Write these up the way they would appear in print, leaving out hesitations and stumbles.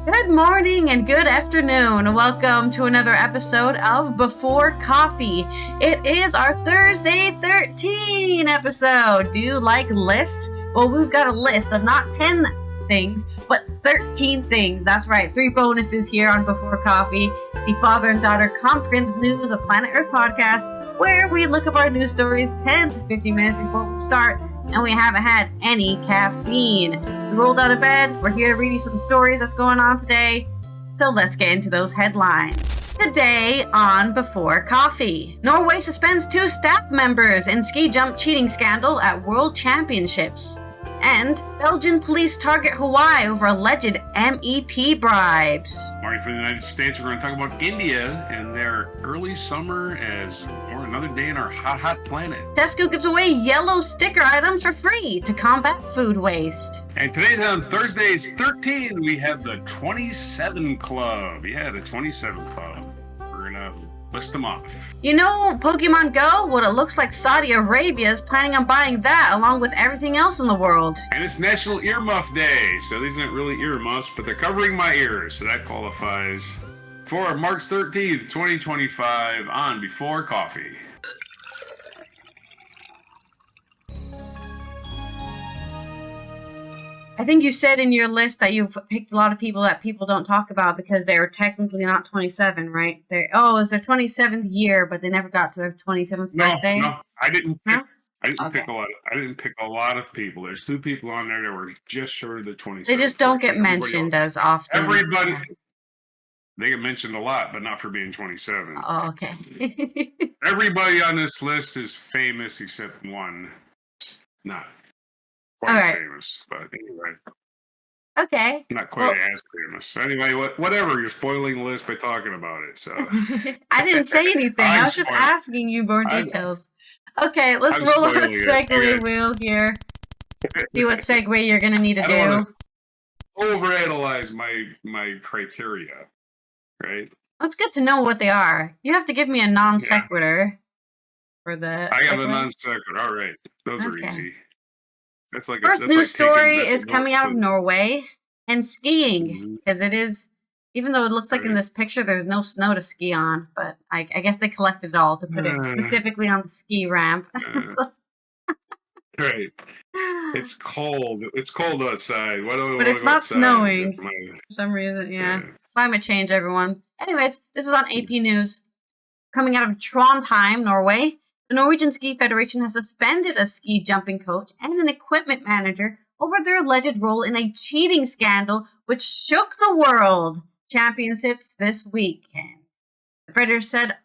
Good morning and good afternoon. Welcome to another episode of Before Coffee. It is our Thursday 13 episode. Do you like lists? Well, we've got a list of not 10 things, but 13 things. That's right, 3 bonuses here on Before Coffee, the father and daughter comprehensive news of Planet Earth podcast, where we look up our news stories 10 to 15 minutes before we start, and we haven't had any caffeine. We rolled out of bed. We're here to read you some stories that's going on today. So let's get into those headlines. Today on Before Coffee, Norway suspends 2 staff members in ski jump cheating scandal at World Championships. And Belgian police target Huawei over alleged MEP bribes. Marty, for the United States, we're going to talk about India and their early summer or another day in our hot planet. Tesco gives away yellow sticker items for free to combat food waste. And today's on Thursdays 13, we have the 27 Club. Yeah, the 27 Club. We're going to list them off. You know Pokémon Go? Well, it looks like Saudi Arabia is planning on buying that along with everything else in the world. And it's National Ear Muff Day, so these aren't really ear muffs, but they're covering my ears, so that qualifies for March 13th, 2025 on Before Coffee. I think you said in your list that you've picked a lot of people that people don't talk about because they're technically not 27, right? It's their 27th year, but they never got to their 27th birthday. No, I didn't. No? Pick a lot. I didn't pick a lot of people. There's 2 people on there that were just short of the 27th. They just don't get mentioned as often. Everybody, they get mentioned a lot, but not for being 27. Oh, okay. Everybody on this list is famous except one. Not quite right. famous, but anyway. Okay. Not quite as famous. Anyway, whatever. You're spoiling the list by talking about it. So I didn't say anything. I was just asking you more details. Okay, let's roll our segue wheel here. See what segue you're gonna need to do. Overanalyze my criteria, right? Oh, it's good to know what they are. You have to give me a non sequitur for the. I have a non sequitur. All right, those are easy. That's like first news story is coming out of Norway and skiing because it is. Even though it looks like in this picture there's no snow to ski on, but I guess they collected it all to put it specifically on the ski ramp. Right. It's cold. It's cold outside. But it's not snowing for some reason. Yeah. Climate change, everyone. Anyways, this is on AP News. Coming out of Trondheim, Norway, the Norwegian Ski Federation has suspended a ski jumping coach and an equipment manager over their alleged role in a cheating scandal which shook the world championships this weekend. The Federation said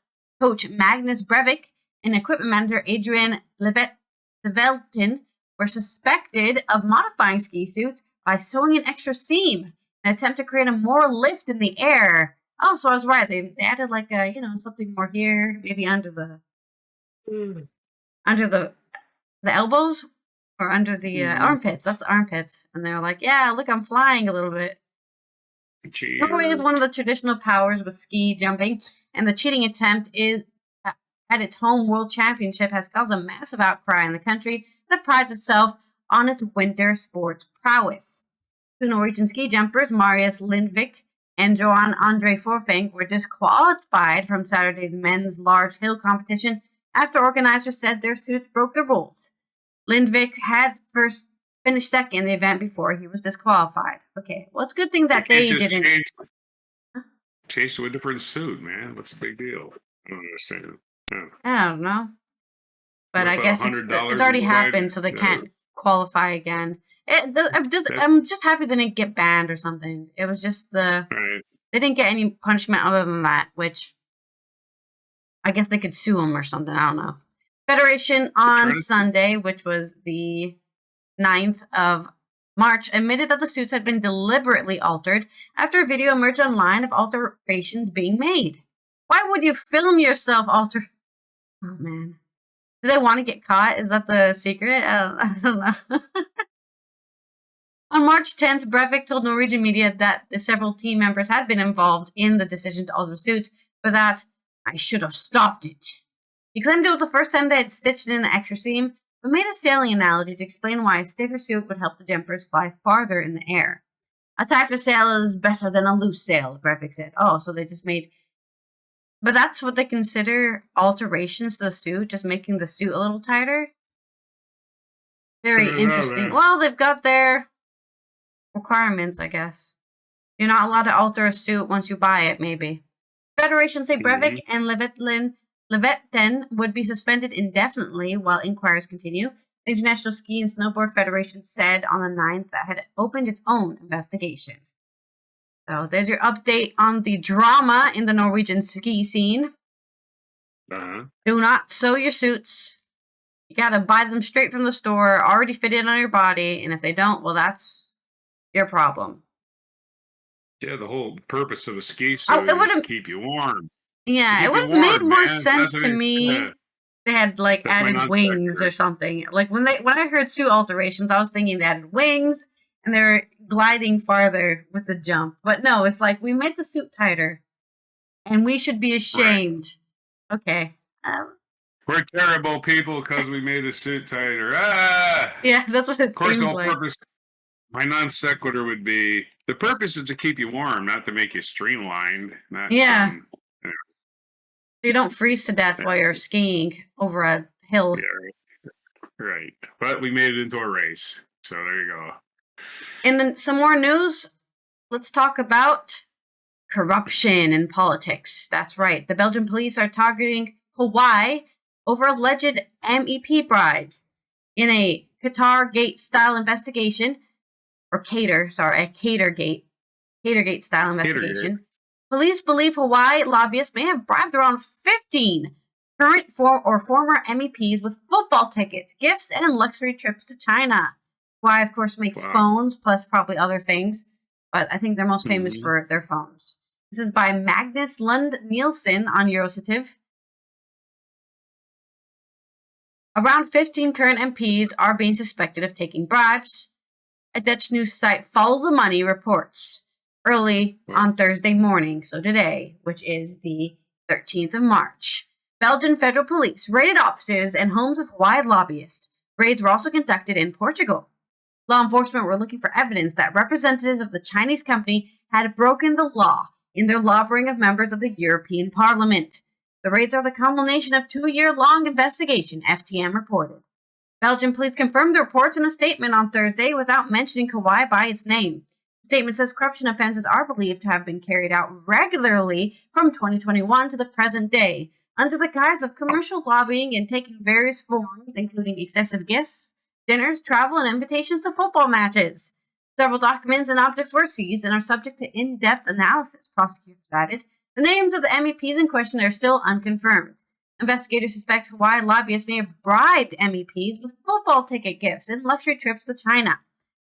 coach Magnus Breivik and equipment manager Adrian Levelton were suspected of modifying ski suits by sewing an extra seam in an attempt to create a more lift in the air. Oh, so I was right. They added like something more here, maybe under the elbows or under the armpits. That's the armpits, and they're like, yeah, look, I'm flying a little bit. Norway is one of the traditional powers with ski jumping, and the cheating attempt is at its home World Championship has caused a massive outcry in the country that prides itself on its winter sports prowess. 2 Norwegian ski jumpers, Marius Lindvik and Johan Andre Forfang, were disqualified from Saturday's men's large hill competition after organizers said their suits broke the rules. Lindvik had first finished second in the event before he was disqualified. Okay, well, it's a good thing that they didn't change to a different suit, man. What's the big deal? I don't understand. Yeah. I don't know, but I guess it's already happened, so they can't qualify again. I'm just happy they didn't get banned or something. It was just they didn't get any punishment other than that, which I guess they could sue them or something. I don't know. Federation on Sunday, which was the 9th of March, admitted that the suits had been deliberately altered after a video emerged online of alterations being made. Why would you film yourself alter? Oh, man. Do they want to get caught? Is that the secret? I don't know. On March 10th, Breivik told Norwegian media that the several team members had been involved in the decision to alter suits, but that I should have stopped it. He claimed it was the first time they had stitched in an extra seam, but made a sailing analogy to explain why a stiffer suit would help the jumpers fly farther in the air. A tighter sale is better than a loose sale, Breivik said. Oh, so they just made... But that's what they consider alterations to the suit, just making the suit a little tighter? Very interesting. Well, they've got their requirements, I guess. You're not allowed to alter a suit once you buy it, maybe. Federations say Breivik and Levetten would be suspended indefinitely while inquiries continue. The International Ski and Snowboard Federation said on the 9th that had opened its own investigation. So there's your update on the drama in the Norwegian ski scene. Do not sew your suits. You gotta buy them straight from the store, already fitted on your body, and if they don't, well, that's your problem. Yeah, the whole purpose of a ski suit is to keep you warm. Yeah, it would have made more sense to me. They had added wings or something. Like when I heard suit alterations, I was thinking they added wings and they were gliding farther with the jump. But no, it's like we made the suit tighter, and we should be ashamed. Right. Okay. We're terrible people because we made a suit tighter. Ah! Yeah, that's what it seems like. My non sequitur would be the purpose is to keep you warm, not to make you streamlined. You don't freeze to death while you're skiing over a hill. Yeah, right. But we made it into a race. So there you go. And then some more news. Let's talk about corruption in politics. That's right. The Belgian police are targeting Huawei over alleged MEP bribes in a Qatar-gate-style investigation. Or Catergate style investigation. Police believe Huawei lobbyists may have bribed around 15 current or former MEPs with football tickets, gifts, and luxury trips to China. Huawei, of course, makes phones, plus probably other things, but I think they're most famous for their phones. This is by Magnus Lund Nielsen on Eurocitiv. Around 15 current MPs are being suspected of taking bribes. A Dutch news site, Follow the Money, reports early on Thursday morning, so today, which is the 13th of March. Belgian federal police raided offices and homes of Huawei lobbyists. Raids were also conducted in Portugal. Law enforcement were looking for evidence that representatives of the Chinese company had broken the law in their lobbying of members of the European Parliament. The raids are the culmination of a 2-year-long investigation, FTM reported. Belgian police confirmed the reports in a statement on Thursday without mentioning Huawei by its name. The statement says corruption offenses are believed to have been carried out regularly from 2021 to the present day, under the guise of commercial lobbying and taking various forms, including excessive gifts, dinners, travel, and invitations to football matches. Several documents and objects were seized and are subject to in-depth analysis, prosecutors added. The names of the MEPs in question are still unconfirmed. Investigators suspect Huawei lobbyists may have bribed MEPs with football ticket gifts and luxury trips to China.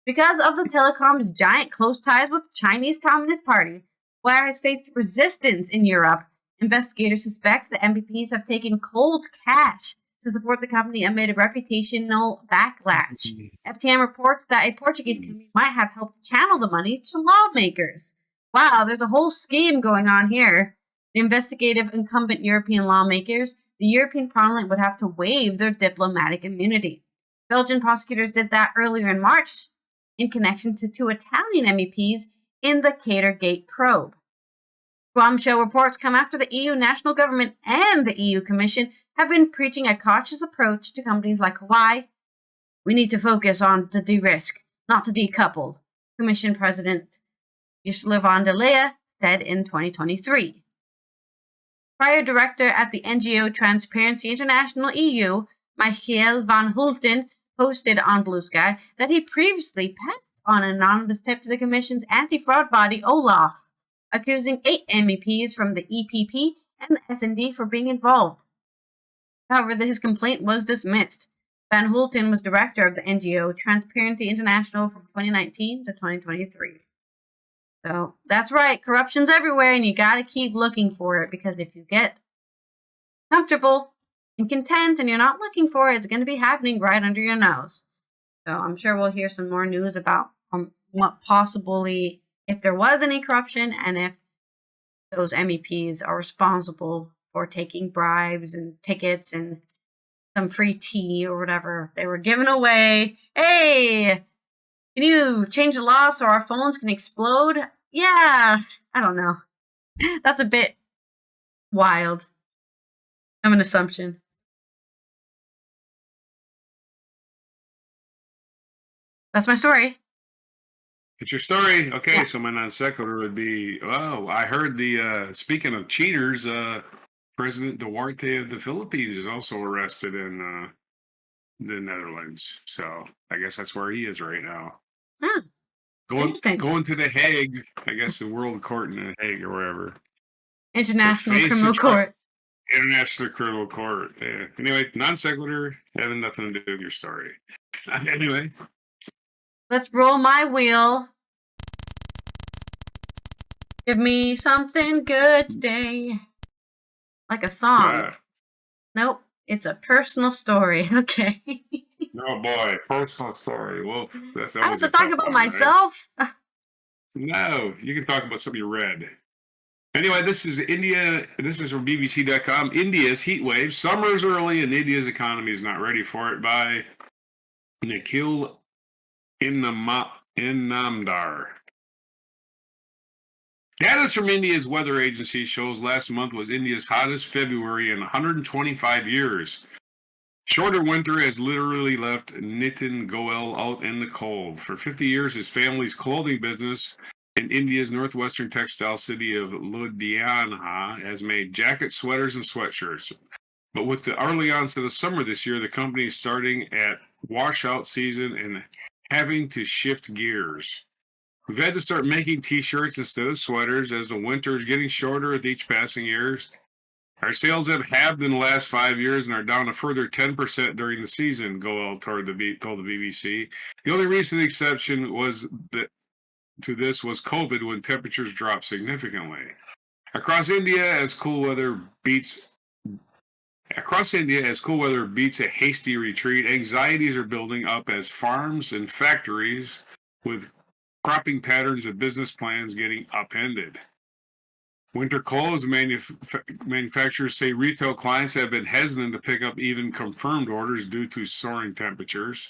Because of the telecom's giant close ties with the Chinese Communist Party, Huawei has faced resistance in Europe. Investigators suspect the MEPs have taken cold cash to support the company amid a reputational backlash. FTM reports that a Portuguese company might have helped channel the money to lawmakers. Wow, there's a whole scheme going on here. The investigative incumbent European lawmakers, the European Parliament would have to waive their diplomatic immunity. Belgian prosecutors did that earlier in March in connection to 2 Italian MEPs in the Catergate probe. Bombshell reports come after the EU national government and the EU Commission have been preaching a cautious approach to companies like Huawei. We need to focus on to de-risk, not to decouple, Commission President Ursula von der Leyen said in 2023. Prior director at the NGO Transparency International EU, Michiel van Hulten, posted on Blue Sky that he previously passed on an anonymous tip to the Commission's anti-fraud body, OLAF, accusing 8 MEPs from the EPP and the SD for being involved. However, his complaint was dismissed. Van Hulten was director of the NGO Transparency International from 2019 to 2023. So, that's right, corruption's everywhere, and you gotta keep looking for it, because if you get comfortable and content and you're not looking for it, it's going to be happening right under your nose. So, I'm sure we'll hear some more news about what possibly, if there was any corruption, and if those MEPs are responsible for taking bribes and tickets and some free tea or whatever they were giving away. Hey! Can you change the law so our phones can explode? Yeah, I don't know. That's a bit wild. I'm an assumption. That's my story. It's your story. Okay, Yeah. so my non sequitur would be, I heard speaking of cheaters, President Duarte of the Philippines is also arrested in the Netherlands. So I guess that's where he is right now. Huh. Interesting. Going to The Hague, I guess the World Court in The Hague or wherever. International Criminal Court. International Criminal Court. Yeah. Anyway, non sequitur, having nothing to do with your story. Anyway. Let's roll my wheel. Give me something good today. Like a song. Nope, it's a personal story. Okay. Oh boy, personal story. Well, that's I have to talk about myself. Right? No, you can talk about something you read. Anyway, this is India. This is from BBC.com. India's heat wave. Summer is early and India's economy is not ready for it. By Nikhil Inamdar. Data from India's weather agency shows last month was India's hottest February in 125 years. Shorter winter has literally left Nitin Goel out in the cold. For 50 years, his family's clothing business in India's northwestern textile city of Ludhiana has made jackets, sweaters, and sweatshirts. But with the early onset of summer this year, the company is starting at washout season and having to shift gears. We've had to start making t-shirts instead of sweaters as the winter is getting shorter with each passing year. Our sales have halved in the last 5 years and are down a further 10% during the season, Goel told the BBC. The only recent exception to this was COVID, when temperatures dropped significantly. Across India, as cool weather beats a hasty retreat, anxieties are building up as farms and factories with cropping patterns and business plans getting upended. Winter clothes manufacturers say retail clients have been hesitant to pick up even confirmed orders due to soaring temperatures.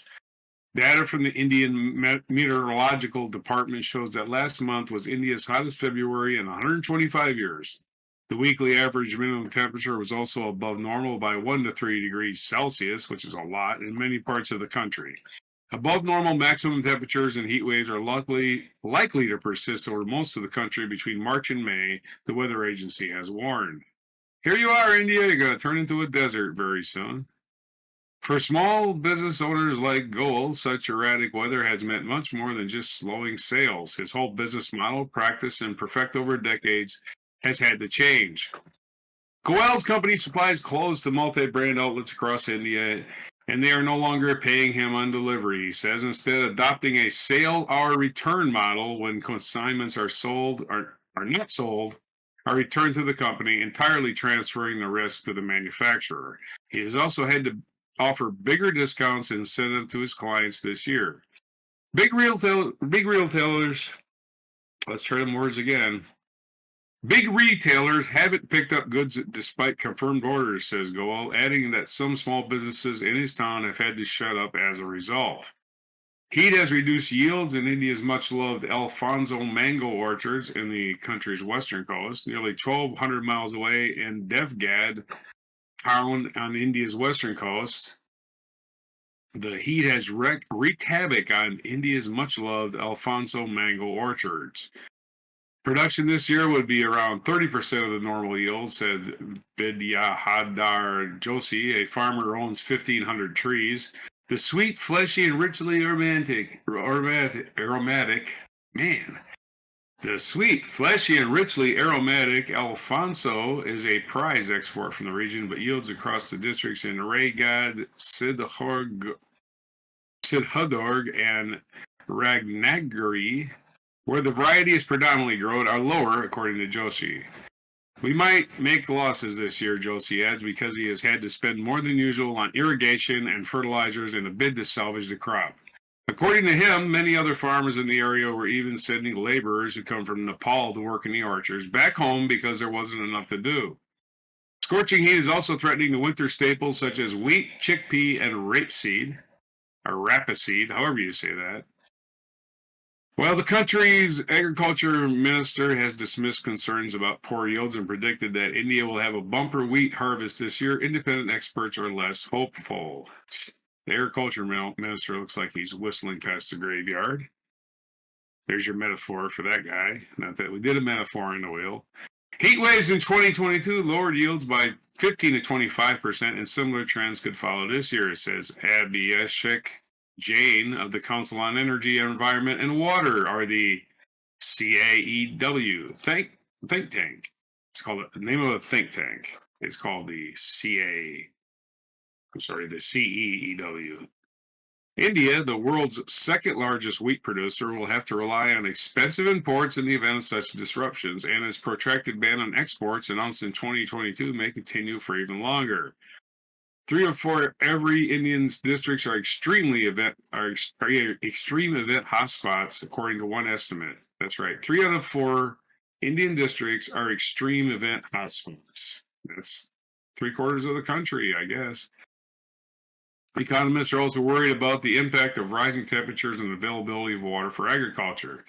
Data from the Indian Meteorological Department shows that last month was India's hottest February in 125 years. The weekly average minimum temperature was also above normal by 1 to 3 degrees Celsius, which is a lot, in many parts of the country. Above normal maximum temperatures and heat waves are likely to persist over most of the country between March and May, the weather agency has warned. Here you are, India. You're going to turn into a desert very soon. For small business owners like Goel, such erratic weather has meant much more than just slowing sales. His whole business model, practice, and perfect over decades has had to change. Goel's company supplies clothes to multi-brand outlets across India, and they are no longer paying him on delivery, he says, instead adopting a sale or return model when consignments are not sold, are returned to the company, entirely transferring the risk to the manufacturer. He has also had to offer bigger discounts and incentive to his clients this year. Big retailers, let's try them words again. Big retailers haven't picked up goods despite confirmed orders, says Goel, adding that some small businesses in his town have had to shut up as a result. Heat has reduced yields in India's much-loved Alfonso mango orchards in the country's western coast, nearly 1,200 miles away in Devgad town on India's western coast. The heat has wreaked havoc on India's much-loved Alfonso mango orchards. Production this year would be around 30% of the normal yield, said Vidyahadar Joshi, a farmer who owns 1,500 trees. The sweet, fleshy, and richly aromatic, Alfonso is a prize export from the region, but yields across the districts in Raigad, Sidhudurg, and Ragnagiri, where the variety is predominantly grown, are lower, according to Joshi. We might make losses this year, Joshi adds, because he has had to spend more than usual on irrigation and fertilizers in a bid to salvage the crop. According to him, many other farmers in the area were even sending laborers who come from Nepal to work in the orchards back home because there wasn't enough to do. Scorching heat is also threatening the winter staples such as wheat, chickpea, and rapeseed, or however you say that. Well, the country's agriculture minister has dismissed concerns about poor yields and predicted that India will have a bumper wheat harvest this year. Independent experts are less hopeful. The agriculture minister looks like he's whistling past the graveyard. There's your metaphor for that guy. Not that we did a metaphor in the wheel. Heat waves in 2022 lowered yields by 15 to 25%, and similar trends could follow this year, it says Abhishek Jain of the Council on Energy, Environment, and Water, are the CAEW think tank. It's called the name of a think tank. It's called the the CEEW. India, the world's second largest wheat producer, will have to rely on expensive imports in the event of such disruptions, and its protracted ban on exports announced in 2022 may continue for even longer. 3 of 4 every Indian's districts are extreme event hotspots, according to one estimate. That's right. 3 out of 4 Indian districts are extreme event hotspots. That's 3/4 of the country, I guess. Economists are also worried about the impact of rising temperatures and availability of water for agriculture.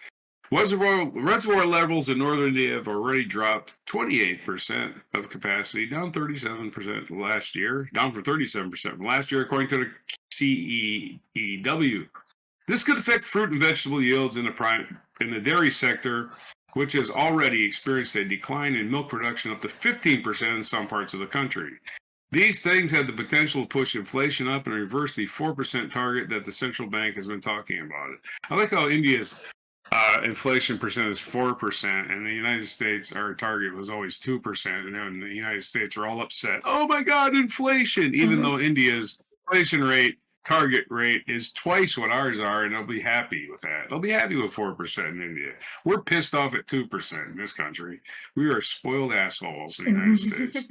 Reservoir levels in northern India have already dropped 28% of capacity, down 37% last year, down from 37% from last year, according to the CEEW. This could affect fruit and vegetable yields in the dairy sector, which has already experienced a decline in milk production up to 15% in some parts of the country. These things have the potential to push inflation up and reverse the 4% target that the central bank has been talking about. I like how India's inflation percent is 4%, and the United States, our target was always 2%, and then the United States were all upset. Oh my God, inflation! Even though India's inflation rate, target rate, is twice what ours are, and they'll be happy with that. They'll be happy with 4% in India. We're pissed off at 2% in this country. We are spoiled assholes in the United States.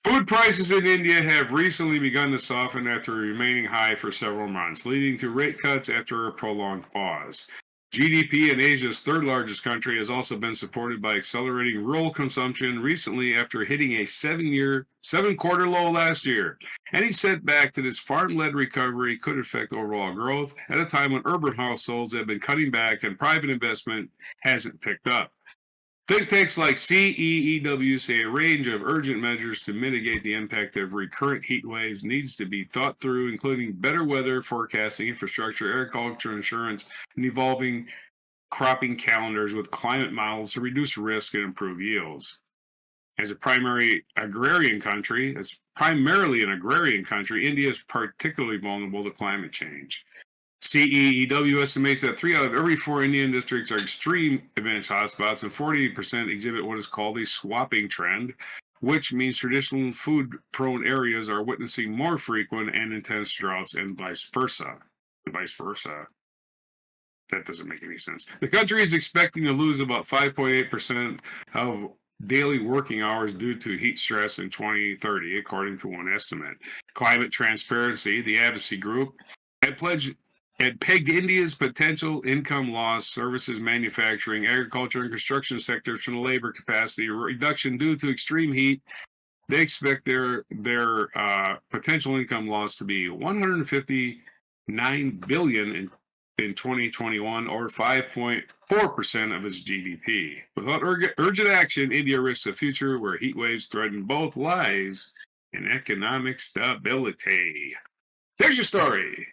Food prices in India have recently begun to soften after remaining high for several months, leading to rate cuts after a prolonged pause. GDP in Asia's third largest country has also been supported by accelerating rural consumption recently after hitting a 7-quarter low last year. Any setback to this farm-led recovery could affect overall growth at a time when urban households have been cutting back and private investment hasn't picked up. Think tanks like CEEW say a range of urgent measures to mitigate the impact of recurrent heat waves needs to be thought through, including better weather forecasting, infrastructure, agriculture insurance, and evolving cropping calendars with climate models to reduce risk and improve yields. As a primarily an agrarian country, India is particularly vulnerable to climate change. CEEW estimates that 3 out of every 4 Indian districts are extreme event hotspots, and 48% exhibit what is called a swapping trend, which means traditional food-prone areas are witnessing more frequent and intense droughts, and vice versa. That doesn't make any sense. The country is expecting to lose about 5.8% of daily working hours due to heat stress in 2030, according to one estimate. Climate Transparency, the advocacy group, had pegged India's potential income loss, services, manufacturing, agriculture, and construction sectors from the labor capacity reduction due to extreme heat. They expect their potential income loss to be $159 billion in 2021, or 5.4% of its GDP. Without urgent action, India risks a future where heat waves threaten both lives and economic stability. There's your story.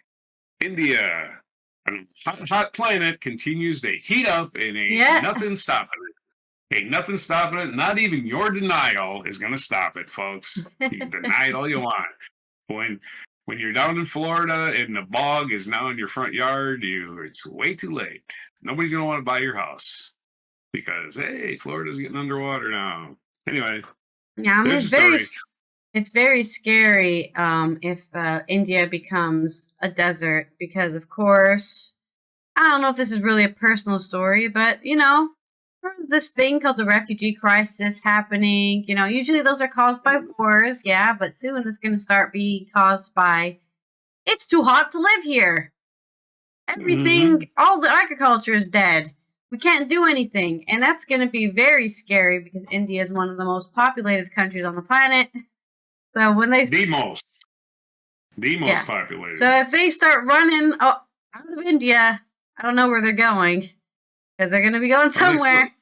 India, a hot planet, continues to heat up, and ain't nothing stopping it. Ain't nothing stopping it. Not even your denial is going to stop it, folks. You can deny it all you want. When you're down in Florida and the bog is now in your front yard, it's way too late. Nobody's going to want to buy your house because, hey, Florida's getting underwater now. Anyway, yeah, it's very scary if India becomes a desert because, of course, I don't know if this is really a personal story, but, there's this thing called the refugee crisis happening. Usually those are caused by wars, yeah, but soon it's going to start being caused by it's too hot to live here. Everything, all the agriculture is dead. We can't do anything. And that's going to be very scary because India is one of the most populated countries on the planet. So when they the most populated. So if they start running out of India, I don't know where they're going. Because they're going to be going somewhere.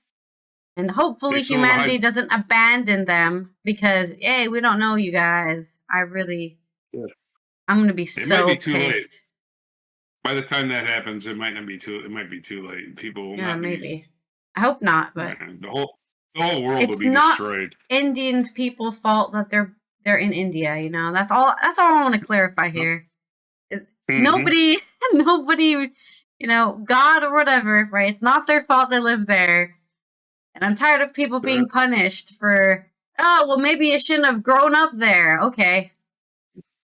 And hopefully humanity doesn't abandon them because, hey, we don't know you guys. I'm going to be so pissed. Late. By the time that happens, it might be too late. People will not maybe. I hope not, but the whole world will be destroyed. It's not Indians' people's fault that they're in India, you know. That's all I want to clarify here. Is nobody, you know, God or whatever, right? It's not their fault they live there. And I'm tired of people being punished for, oh, well, maybe you shouldn't have grown up there. Okay.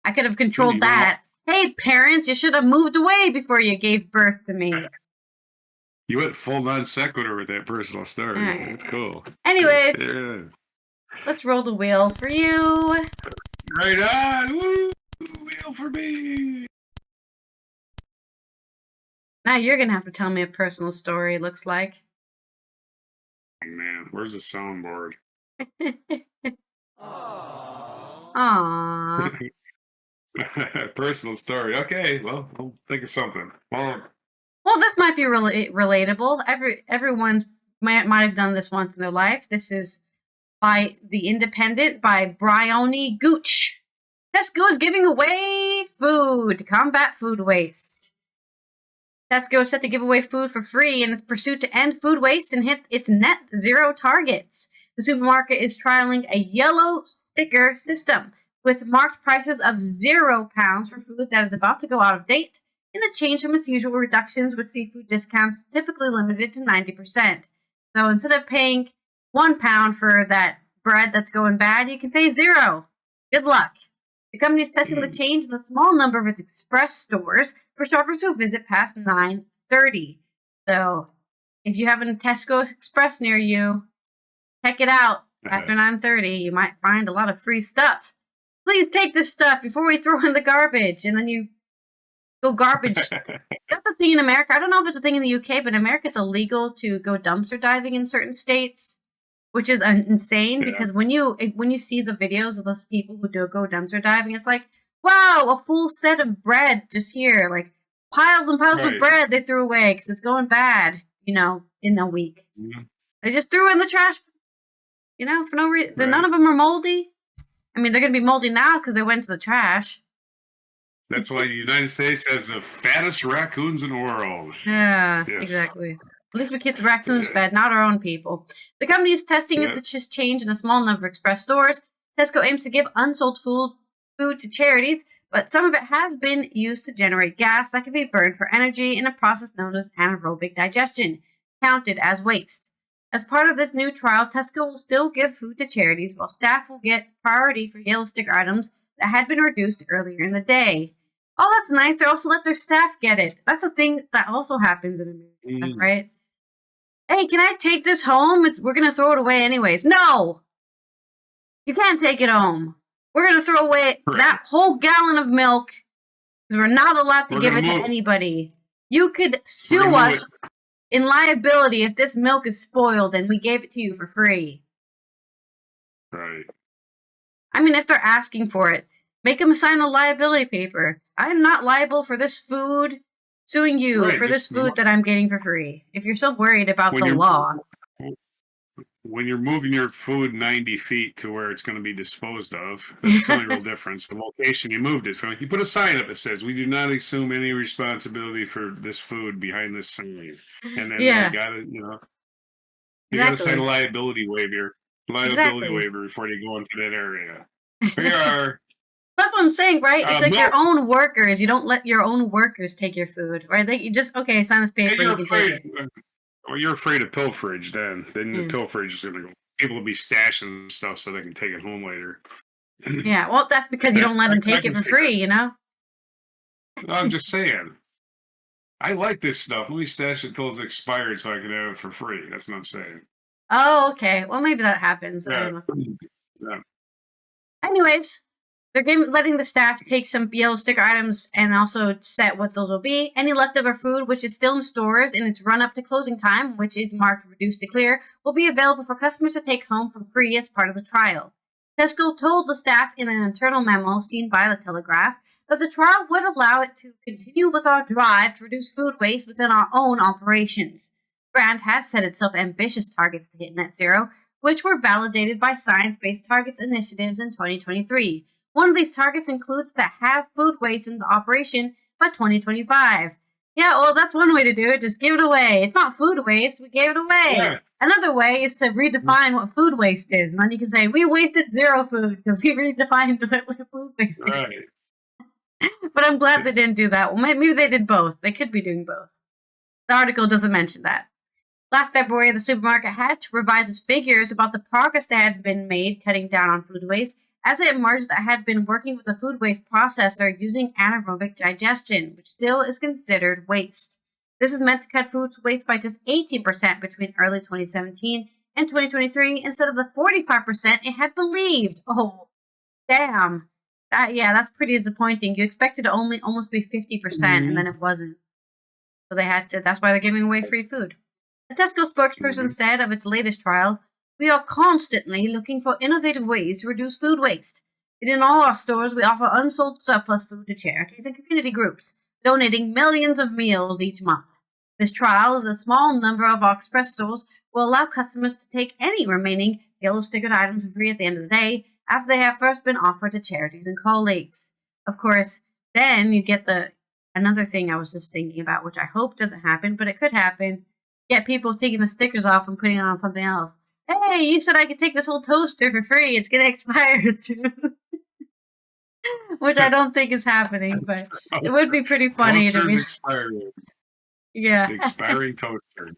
I could have controlled that. Hey, parents, you should have moved away before you gave birth to me. You went full non sequitur with that personal story. Right. That's cool. Anyways, let's roll the wheel for you. Right on. Woo! Wheel for me. Now you're going to have to tell me a personal story, looks like. Man, where's the soundboard? Aww. Personal story. Okay, well, I'll think of something. Well, this might be relatable. Everyone's might have done this once in their life. This is by The Independent by Bryony Gooch. Tesco is giving away food to combat food waste. Tesco is set to give away food for free in its pursuit to end food waste and hit its net zero targets. The supermarket is trialing a yellow sticker system with marked prices of £0 for food that is about to go out of date, in a change from its usual reductions with seafood discounts typically limited to 90%. So instead of paying £1 for that bread that's going bad, you can pay £0. Good luck. The company is testing the change in a small number of its express stores for shoppers who visit past 9:30. So if you have a Tesco Express near you, check it out. After 9:30, you might find a lot of free stuff. Please take this stuff before we throw in the garbage. And then you go garbage. That's a thing in America. I don't know if it's a thing in the UK, but in America it's illegal to go dumpster diving in certain states, which is insane because when you see the videos of those people who do go dumpster diving, it's like, wow, a full set of bread just here. Like piles and piles of bread they threw away because it's going bad, you know, in a week. They just threw in the trash, you know, for no reason. None of them are moldy. I mean, they're going to be moldy now because they went to the trash. That's why the United States has the fattest raccoons in the world. Yeah, exactly. At least we keep the raccoons fed, not our own people. The company is testing this change in a small number of express stores. Tesco aims to give unsold food to charities, but some of it has been used to generate gas that can be burned for energy in a process known as anaerobic digestion, counted as waste. As part of this new trial, Tesco will still give food to charities, while staff will get priority for yellow sticker items that had been reduced earlier in the day. Oh, that's nice. They also let their staff get it. That's a thing that also happens in America, right? Hey, can I take this home? We're going to throw it away anyways. No! You can't take it home. We're going to throw away that whole gallon of milk because we're not allowed to give it to anybody. You could sue us in liability if this milk is spoiled and we gave it to you for free. Right. I mean, if they're asking for it, make them sign a liability paper. I'm not liable for this food, suing you for this food that I'm getting for free. If you're so worried about the law. When you're moving your food 90 feet to where it's going to be disposed of, that's the only real difference. The location you moved it from. You put a sign up that says, we do not assume any responsibility for this food behind this sign. And then you got to, you know, you got to sign a liability waiver before you go into that area. We are. That's what I'm saying, right? It's like your own workers. You don't let your own workers take your food, right? You just, sign this paper, you can take it. Well, you're afraid of pilferage then. Then the pilferage is going to go. People will be stashing stuff so they can take it home later. Yeah, well, that's because you don't let them take it for free, you know? No, I'm just saying. I like this stuff. Let me stash it till it's expired so I can have it for free. That's what I'm saying. Oh, okay. Well, maybe that happens. I don't know. Yeah. Anyways, they're letting the staff take some yellow sticker items and also set what those will be. Any leftover food, which is still in stores in its run-up to closing time, which is marked reduced to clear, will be available for customers to take home for free as part of the trial. Tesco told the staff in an internal memo seen by the Telegraph that the trial would allow it to continue with our drive to reduce food waste within our own operations. The brand has set itself ambitious targets to hit net zero, which were validated by Science-Based Targets initiatives in 2023. One of these targets includes to have food waste in the operation by 2025. Yeah, well, that's one way to do it. Just give it away. It's not food waste. We gave it away. Yeah. Another way is to redefine what food waste is. And then you can say, we wasted zero food because we redefined what food waste is. Right. But I'm glad they didn't do that. Well, maybe they did both. They could be doing both. The article doesn't mention that. Last February, the supermarket had to revise its figures about the progress that had been made cutting down on food waste, as it emerged that it had been working with a food waste processor using anaerobic digestion, which still is considered waste. This is meant to cut food waste by just 18% between early 2017 and 2023 instead of the 45% it had believed. Oh, damn. That's pretty disappointing. You expected to only almost be 50%, and then it wasn't. So they had to, that's why they're giving away free food. The Tesco spokesperson said of its latest trial, "We are constantly looking for innovative ways to reduce food waste. And in all our stores, we offer unsold surplus food to charities and community groups, donating millions of meals each month. This trial is a small number of our express stores will allow customers to take any remaining yellow stickered items for free at the end of the day after they have first been offered to charities and colleagues." Of course, then you get another thing I was just thinking about, which I hope doesn't happen, but it could happen. Get people taking the stickers off and putting on something else. Hey, you said I could take this whole toaster for free. It's going to expire soon. Which I don't think is happening, but it would be pretty funny to be. Yeah. The expiring toaster.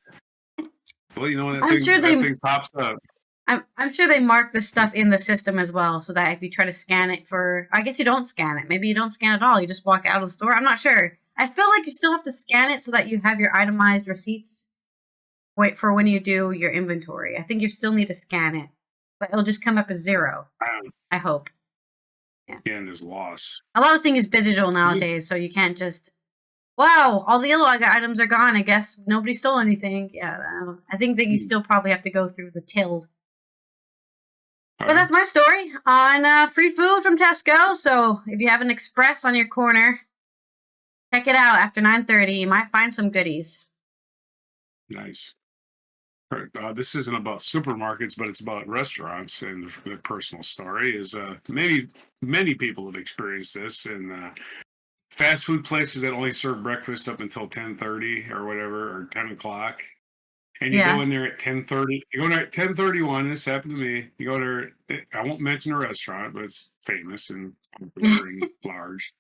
Well, you know what? That thing pops up. I'm sure they mark this stuff in the system as well, so that if you try to scan it I guess you don't scan it. Maybe you don't scan at all. You just walk out of the store. I'm not sure. I feel like you still have to scan it so that you have your itemized receipts. Wait for when you do your inventory. I think you still need to scan it, but it'll just come up as zero. I hope. Yeah, and there's loss. A lot of things is digital nowadays, so you can't just, wow, all the yellow items are gone. I guess nobody stole anything. Yeah, I think that you still probably have to go through the till. But that's my story on free food from Tesco. So if you have an Express on your corner, check it out after 9:30. You might find some goodies. Nice. This isn't about supermarkets, but it's about restaurants. And the personal story is maybe many people have experienced this in fast food places that only serve breakfast up until 10:30 or whatever, or 10 o'clock. And you go in there at 10:30. You go in there at 10:31. This happened to me. You go there. I won't mention the restaurant, but it's famous and popular and large.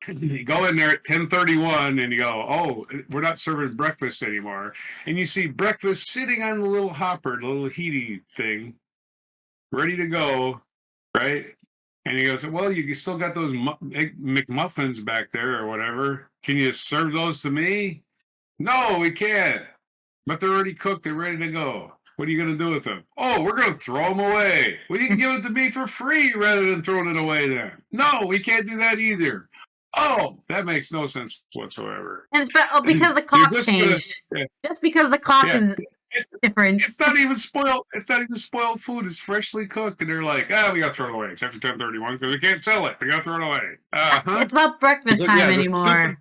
You go in there at 10:31 and you go, "Oh, we're not serving breakfast anymore." And you see breakfast sitting on the little hopper, the little heaty thing, ready to go, right? And he goes, "Well, you still got those McMuffins back there or whatever. Can you serve those to me?" "No, we can't. But they're already cooked. They're ready to go. What are you going to do with them?" "Oh, we're going to throw them away." "Well, you can give it to me for free rather than throwing it away then." "No, we can't do that either." "Oh, that makes no sense whatsoever." And it's because the clock changed. Just because the clock is different. It's not even spoiled. It's not even spoiled food. It's freshly cooked, and they're like, we got to throw it away. It's after 10:31 because we can't sell it. We got to throw it away. It's not breakfast time anymore.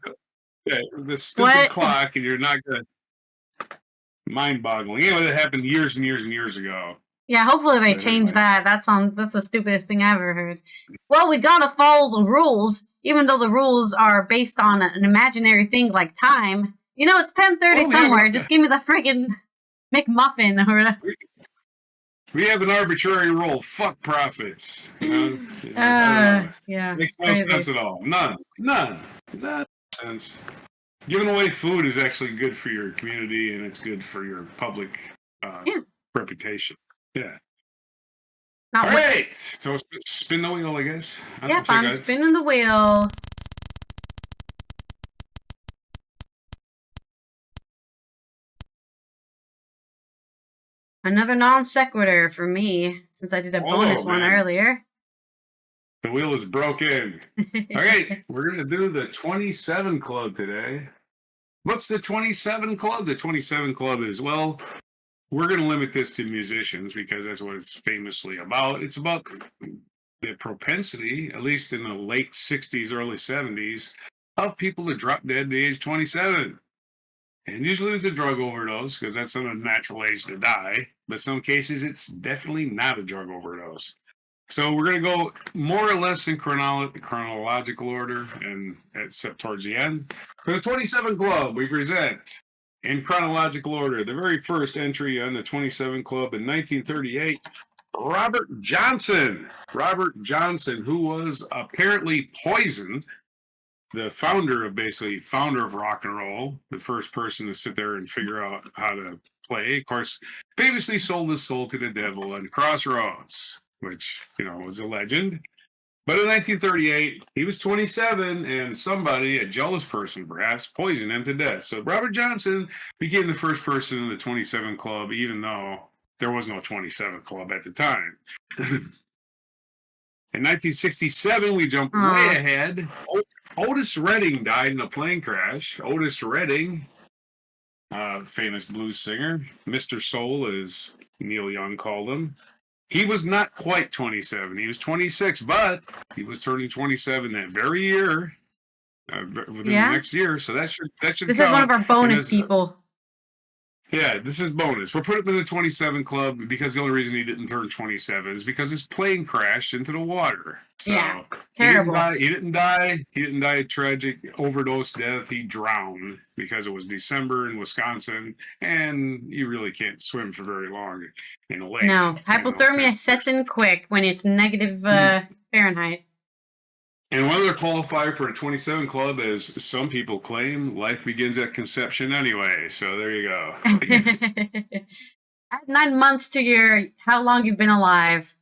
The stupid clock, and you're not going to. Mind-boggling. Yeah, that happened years and years and years ago. Yeah, hopefully they change that. That's the stupidest thing I ever heard. Well, we gotta follow the rules, even though the rules are based on an imaginary thing like time. You know, it's 10:30 somewhere. Just give me the friggin' McMuffin or whatever. We have an arbitrary rule. Fuck profits. You know? Yeah. Makes no sense at all. None. That sense. Giving away food is actually good for your community, and it's good for your public reputation. Yeah. All right. So spin the wheel, I guess. Yep, I'm spinning the wheel. Another non sequitur for me, since I did a bonus one earlier. The wheel is broken. All right, we're going to do the 27 Club today. What's the 27 Club? The 27 Club is, well, we're going to limit this to musicians because that's what it's famously about. It's about the propensity, at least in the late 60s, early 70s, of people to drop dead at the age 27. And usually it's a drug overdose because that's an unnatural age to die. But some cases, it's definitely not a drug overdose. So we're going to go more or less in chronological order, and except towards the end. For the 27 Club, we present, in chronological order, the very first entry on the 27 Club in 1938, Robert Johnson. Robert Johnson, who was apparently poisoned, the founder of rock and roll, the first person to sit there and figure out how to play. Of course, famously sold his soul to the devil on Crossroads, which, was a legend. But in 1938, he was 27, and somebody, a jealous person perhaps, poisoned him to death. So Robert Johnson became the first person in the 27 Club, even though there was no 27 Club at the time. In 1967, we jump way ahead. Otis Redding died in a plane crash. Otis Redding, famous blues singer, Mr. Soul, as Neil Young called him. He was not quite 27. He was 26, but he was turning 27 that very year, within the next year. So that should This count. Is one of our bonus people. Yeah, this is bonus. We're putting him in the 27 Club because the only reason he didn't turn 27 is because his plane crashed into the water. So yeah, terrible. He didn't die a tragic overdose death. He drowned because it was December in Wisconsin, and you really can't swim for very long in a lake. No, hypothermia sets in quick when it's negative Fahrenheit. And one other qualifier for a 27 Club is some people claim life begins at conception anyway. So there you go. Add 9 months to how long you've been alive.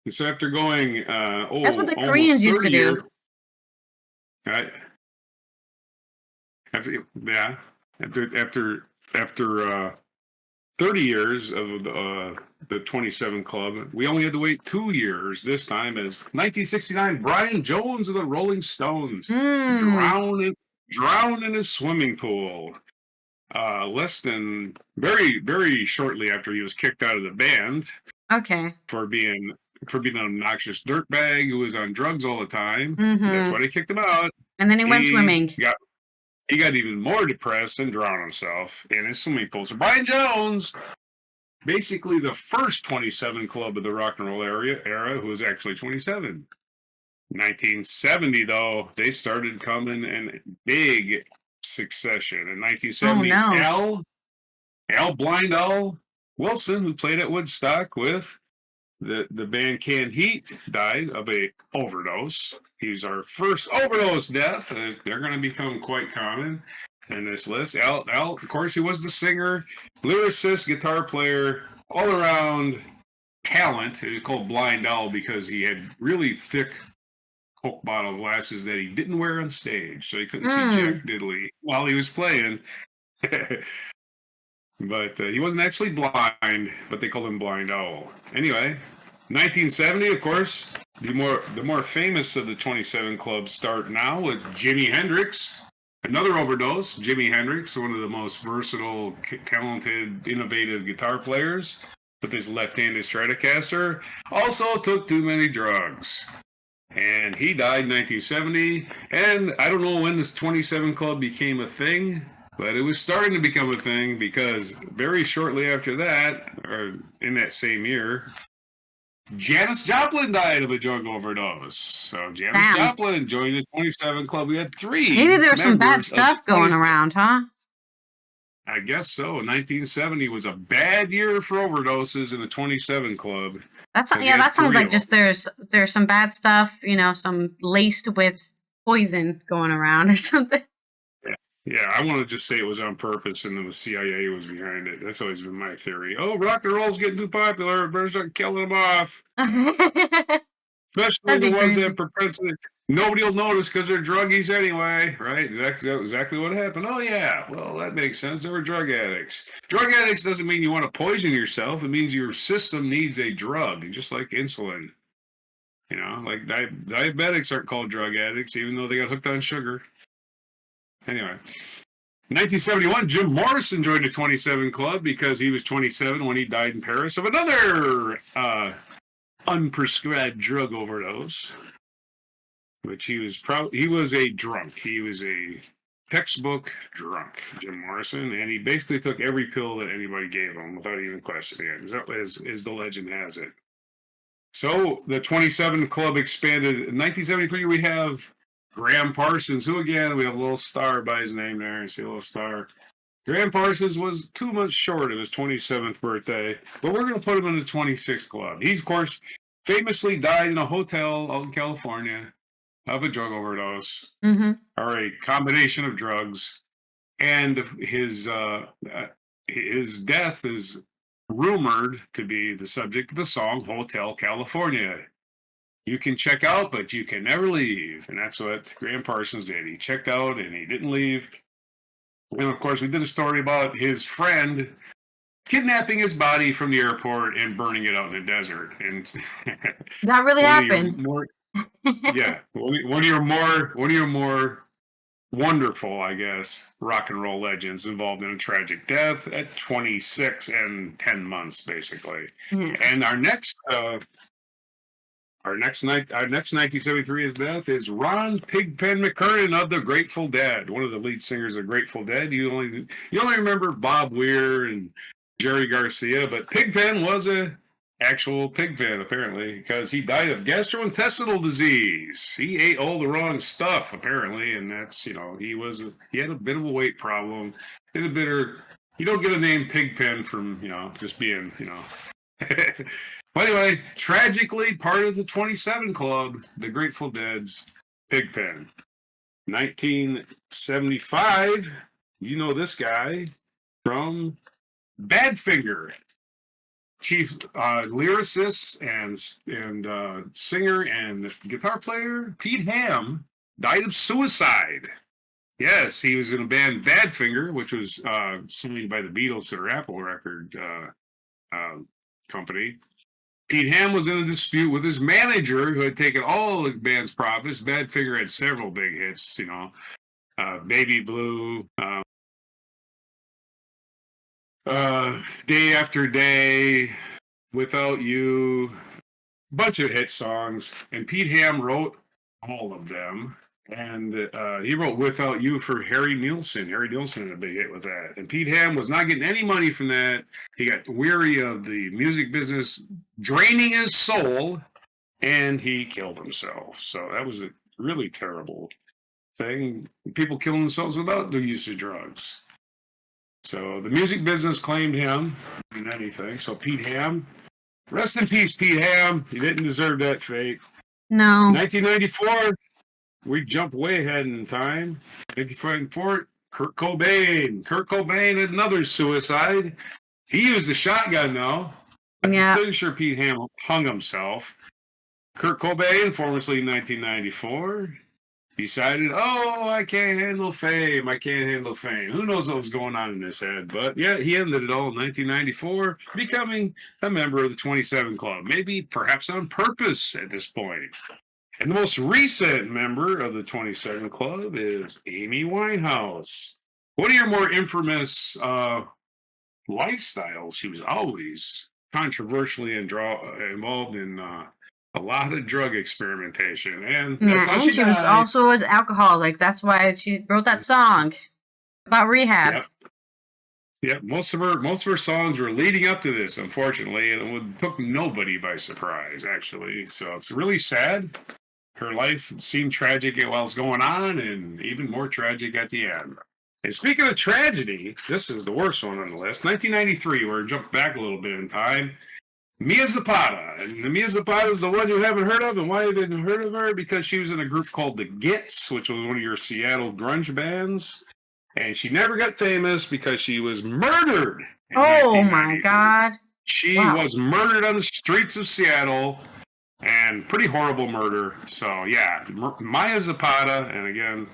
So after going, that's what the Koreans used to do. Right. After 30 years of the 27 Club, we only had to wait 2 years this time, as 1969, Brian Jones of the Rolling Stones drowned in his swimming pool. Less than very, very shortly after he was kicked out of the band. Okay. For being an obnoxious dirtbag who was on drugs all the time. Mm-hmm. That's why they kicked him out. And then he went swimming. He got even more depressed and drowned himself in his swimming pool. So Brian Jones, basically the first 27 Club of the rock and roll era, who was actually 27. 1970, though, they started coming in big succession. In 1970, Al Blind Al Wilson, who played at Woodstock with the band Canned Heat, died of a overdose. He's our first overdose death. They're going to become quite common in this list. Al, of course, he was the singer, lyricist, guitar player, all-around talent. He was called Blind Al because he had really thick Coke bottle glasses that he didn't wear on stage, so he couldn't see jack diddly while he was playing. But he wasn't actually blind, but they called him Blind Owl. Anyway, 1970, of course, the more famous of the 27 Clubs start now with Jimi Hendrix. Another overdose. Jimi Hendrix, one of the most versatile, talented, innovative guitar players with his left-handed Stratocaster, also took too many drugs. And he died in 1970. And I don't know when this 27 Club became a thing, but it was starting to become a thing because very shortly after that, or in that same year, Janis Joplin died of a drug overdose. So Janis Joplin joined the 27 Club. We had 3. Maybe there was some bad stuff going around, huh? I guess so. 1970 was a bad year for overdoses in the 27 Club. That sounds like just there's some bad stuff, some laced with poison going around or something. Yeah, I want to just say it was on purpose and then the CIA was behind it. That's always been my theory. Oh, rock and roll's getting too popular. Better start killing them off. Especially the ones that have propensity. Nobody will notice because they're druggies anyway, right? Exactly what happened. Oh, yeah. Well, that makes sense. They were drug addicts. Drug addicts doesn't mean you want to poison yourself. It means your system needs a drug, just like insulin. Like diabetics aren't called drug addicts, even though they got hooked on sugar. Anyway, In 1971, Jim Morrison joined the 27 Club because he was 27 when he died in Paris of another unprescribed drug overdose. Which he was a drunk. He was a textbook drunk, Jim Morrison, and he basically took every pill that anybody gave him without even questioning it, as the legend has it. So the 27 Club expanded. In 1973, we have Graham Parsons, who again, we have a little star by his name there. You see a little star. Graham Parsons was 2 months short of his 27th birthday, but we're going to put him in the 26 Club. He's, of course, famously died in a hotel out in California of a drug overdose, or a combination of drugs, and his death is rumored to be the subject of the song Hotel California. You can check out, but you can never leave. And that's what Graham Parsons did. He checked out and he didn't leave. And of course, we did a story about his friend kidnapping his body from the airport and burning it out in the desert. And that really happened. Yeah, one of your more wonderful, I guess, rock and roll legends involved in a tragic death at 26 and 10 months, basically. Yes. And our next 1973 death is Ron Pigpen McKernan of the Grateful Dead, one of the lead singers of Grateful Dead. You only remember Bob Weir and Jerry Garcia, but Pigpen was a actual pigpen, apparently, because he died of gastrointestinal disease. He ate all the wrong stuff, apparently, and that's, he had a bit of a weight problem. You don't get a name Pigpen from, just being, But anyway, tragically, part of the 27 Club, the Grateful Dead's Pigpen. 1975, you know this guy from Badfinger. Chief lyricist and singer and guitar player Pete Ham died of suicide. Yes, he was in a band Badfinger, which was signed by the Beatles to their Apple record company. Pete Ham was in a dispute with his manager, who had taken all the band's profits. Badfinger had several big hits, Baby Blue, Day After Day, Without You, bunch of hit songs, and Pete Ham wrote all of them. And he wrote Without You for Harry Nilsson. Harry Nilsson had a big hit with that. And Pete Ham was not getting any money from that. He got weary of the music business draining his soul, and he killed himself. So that was a really terrible thing. People killing themselves without the use of drugs. So the music business claimed him than anything. So Pete Ham, rest in peace, Pete Ham. You didn't deserve that fate. No. 1994, we jumped way ahead in time. 1994, Kurt Cobain. Kurt Cobain had another suicide. He used a shotgun, though. Yeah. I'm pretty sure Pete Ham hung himself. Kurt Cobain, famously in 1994, decided, I can't handle fame. I can't handle fame. Who knows what was going on in his head? But yeah, he ended it all in 1994, becoming a member of the 27 Club. Maybe, perhaps on purpose at this point. And the most recent member of the 27 Club is Amy Winehouse. One of your more infamous lifestyles, she was always controversially involved in a lot of drug experimentation, and she was also an alcoholic. That's why she wrote that song about rehab. Yep. Most of her songs were leading up to this, unfortunately, and it took nobody by surprise, actually. So it's really sad. Her life seemed tragic while it was going on, and even more tragic at the end. And speaking of tragedy, this is the worst one on the list. 1993, we're jumped back a little bit in time. Mia Zapata. And Mia Zapata is the one you haven't heard of. And why haven't you heard of her? Because she was in a group called the Gits, which was one of your Seattle grunge bands. And she never got famous because she was murdered. Oh, my God. She was murdered on the streets of Seattle. And pretty horrible murder. So, yeah, Mia Zapata. And again,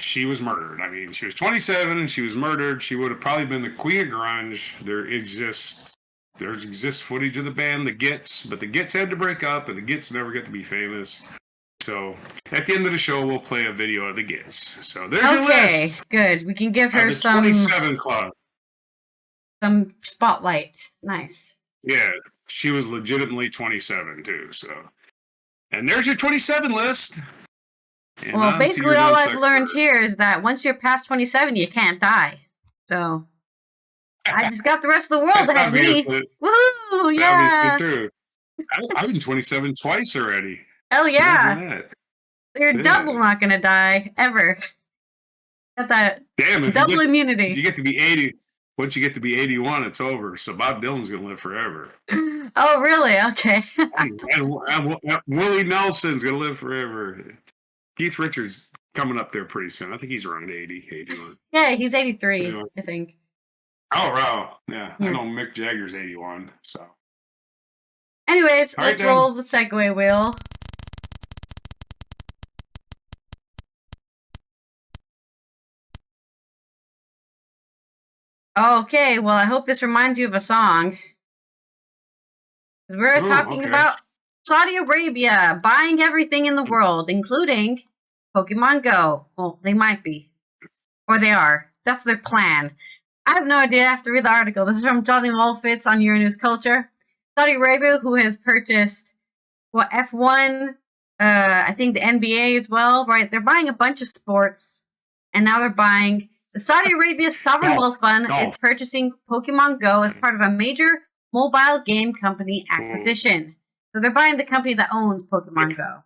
she was murdered. I mean, she was 27 and she was murdered. She would have probably been the queen of grunge. There exists footage of the band, the Gits, but the Gits had to break up, and the Gits never get to be famous. So at the end of the show, we'll play a video of the gets. So there's your list. Okay, good. We can give her the 27 club. Some spotlight. Nice. Yeah, she was legitimately 27 too. So, and there's your 27 list. And well, basically all I've learned here is that once you're past 27, you can't die. So I just got the rest of the world ahead of me. Woohoo! Yeah. True. I've been 27 twice already. Hell yeah. You're double not going to die, ever. Got that double immunity. You get to be 80. Once you get to be 81, it's over. So Bob Dylan's going to live forever. Oh, really? Okay. and Willie Nelson's going to live forever. Keith Richards coming up there pretty soon. I think he's around 80, 81. Yeah, he's 83, anyway. I think. Oh, wow. Yeah. I know Mick Jagger's 81, so. Anyways, let's roll the segue wheel. Okay, well, I hope this reminds you of a song. We're talking about Saudi Arabia buying everything in the world, including Pokemon Go. Well, they might be. Or they are. That's their plan. I have no idea. I have to read the article. This is from Johnny Wolfitz on Euronews Culture. Saudi Arabia, who has purchased, F1, I think the NBA as well, right? They're buying a bunch of sports, and now they're buying... The Saudi Arabia Sovereign Wealth Fund is purchasing Pokemon Go as part of a major mobile game company acquisition. So they're buying the company that owns Pokemon Go.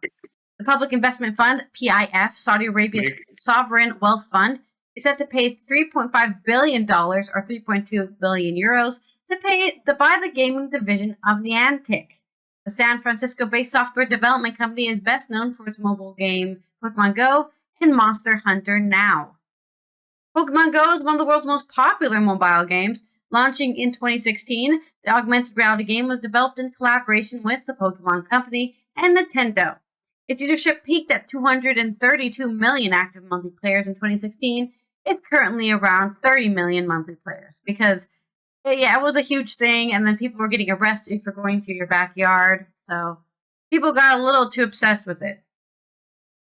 The Public Investment Fund, PIF, Saudi Arabia's Sovereign Wealth Fund, is set to pay $3.5 billion, or 3.2 billion euros, to buy the gaming division of Niantic. The San Francisco-based software development company is best known for its mobile game Pokemon Go and Monster Hunter Now. Pokemon Go is one of the world's most popular mobile games. Launching in 2016, the augmented reality game was developed in collaboration with the Pokemon Company and Nintendo. Its usership peaked at 232 million active monthly players in 2016. It's currently around 30 million monthly players because, yeah, it was a huge thing, and then people were getting arrested for going to your backyard, so people got a little too obsessed with it.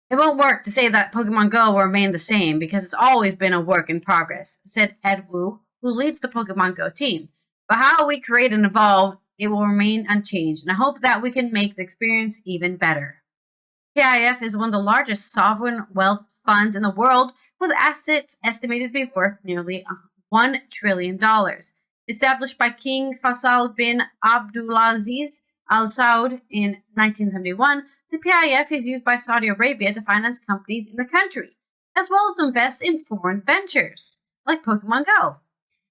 It won't work to say that Pokemon Go will remain the same because it's always been a work in progress, said Ed Wu, who leads the Pokemon Go team. But how we create and evolve, it will remain unchanged, and I hope that we can make the experience even better. PIF is one of the largest sovereign wealth funds in the world, with assets estimated to be worth nearly $1 trillion. Established by King Faisal bin Abdulaziz Al Saud in 1971, the PIF is used by Saudi Arabia to finance companies in the country, as well as invest in foreign ventures, like Pokemon Go.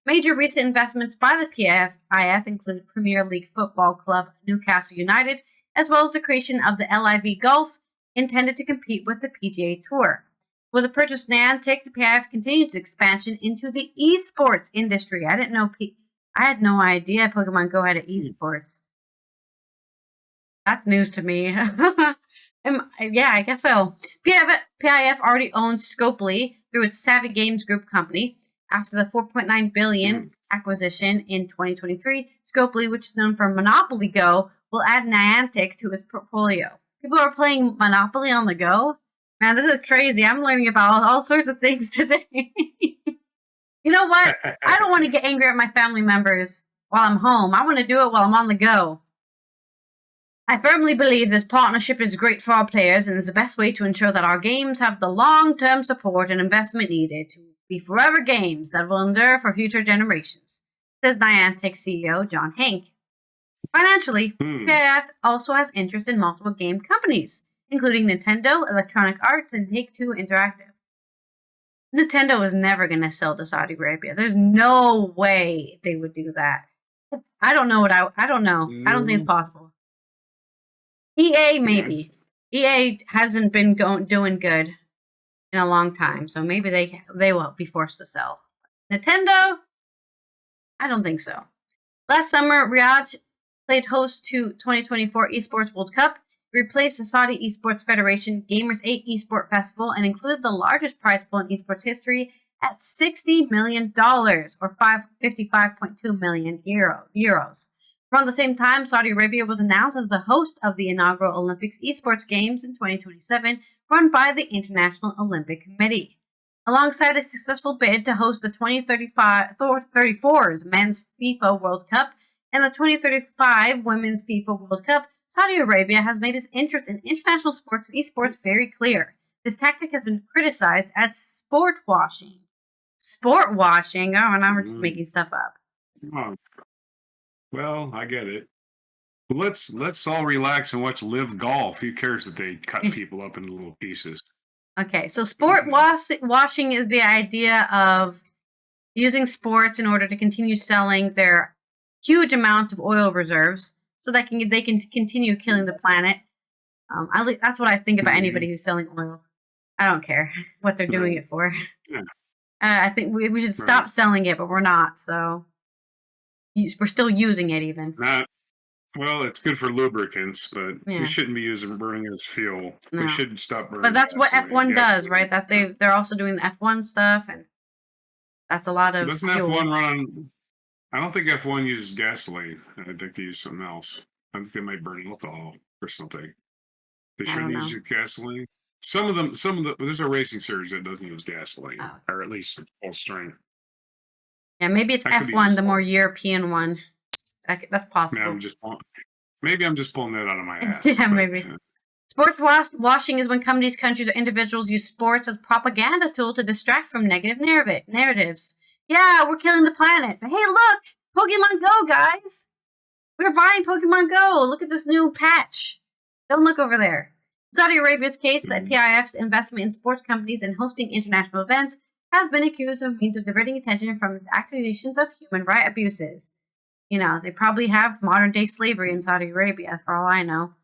Major recent investments by the PIF include Premier League football club Newcastle United, as well as the creation of the LIV Golf, intended to compete with the PGA Tour. With the purchase of Niantic, the PIF continued its expansion into the esports industry. I had no idea Pokemon Go had an esports. That's news to me. Yeah, I guess so. PIF already owns Scopely through its Savvy Games Group company. After the $4.9 billion acquisition in 2023, Scopely, which is known for Monopoly Go, will add Niantic to its portfolio. People are playing Monopoly on the go? Man, this is crazy. I'm learning about all sorts of things today. You know what? I don't want to get angry at my family members while I'm home. I want to do it while I'm on the go. I firmly believe this partnership is great for our players and is the best way to ensure that our games have the long-term support and investment needed to be forever games that will endure for future generations, says Niantic CEO John Hank. Financially, PIF also has interest in multiple game companies, including Nintendo, Electronic Arts, and Take-Two Interactive. Nintendo is never going to sell to Saudi Arabia. There's no way they would do that. I don't know. I don't know. I don't think it's possible. EA, maybe. EA hasn't been doing good in a long time, so maybe they will be forced to sell. Nintendo? I don't think so. Last summer, Riyadh played host to 2024 Esports World Cup, replaced the Saudi Esports Federation Gamers 8 Esport Festival, and included the largest prize pool in esports history at $60 million, or 55.2 million euros. Around the same time, Saudi Arabia was announced as the host of the inaugural Olympics esports games in 2027, run by the International Olympic Committee. Alongside a successful bid to host the 2034's Men's FIFA World Cup and the 2035 Women's FIFA World Cup, Saudi Arabia has made its interest in international sports and esports very clear. This tactic has been criticized as sport washing. Sport washing? Oh, now we're just making stuff up. Oh. Well, I get it. Let's all relax and watch Live Golf. Who cares that they cut people up into little pieces? Okay, so sport washing is the idea of using sports in order to continue selling their huge amount of oil reserves so that they can continue killing the planet. That's what I think about anybody who's selling oil. I don't care what they're doing it for. Yeah. I think we should stop selling it, but we're not, so we're still using it even. Well, it's good for lubricants, but we shouldn't be burning as fuel. No. We should stop burning. But that's what F1 does, right? That they're also doing the F1 stuff, and that's a lot of. Doesn't fuel. F1 run on? I don't think F1 uses gasoline. I think they use something else. I think they might burn alcohol or something. They shouldn't use gasoline. Some of them. There's a racing series that doesn't use gasoline, or at least full strength. Yeah, maybe it's F1, the more European one. That's possible. Yeah, maybe I'm just pulling that out of my ass. Yeah, maybe. Sports washing is when companies, countries, or individuals use sports as propaganda tool to distract from negative narratives. Yeah, we're killing the planet. But hey, look! Pokemon Go, guys! We're buying Pokemon Go! Look at this new patch. Don't look over there. In Saudi Arabia's case, the PIF's investment in sports companies and hosting international events has been accused of means of diverting attention from its accusations of human rights abuses. You know, they probably have modern-day slavery in Saudi Arabia, for all I know.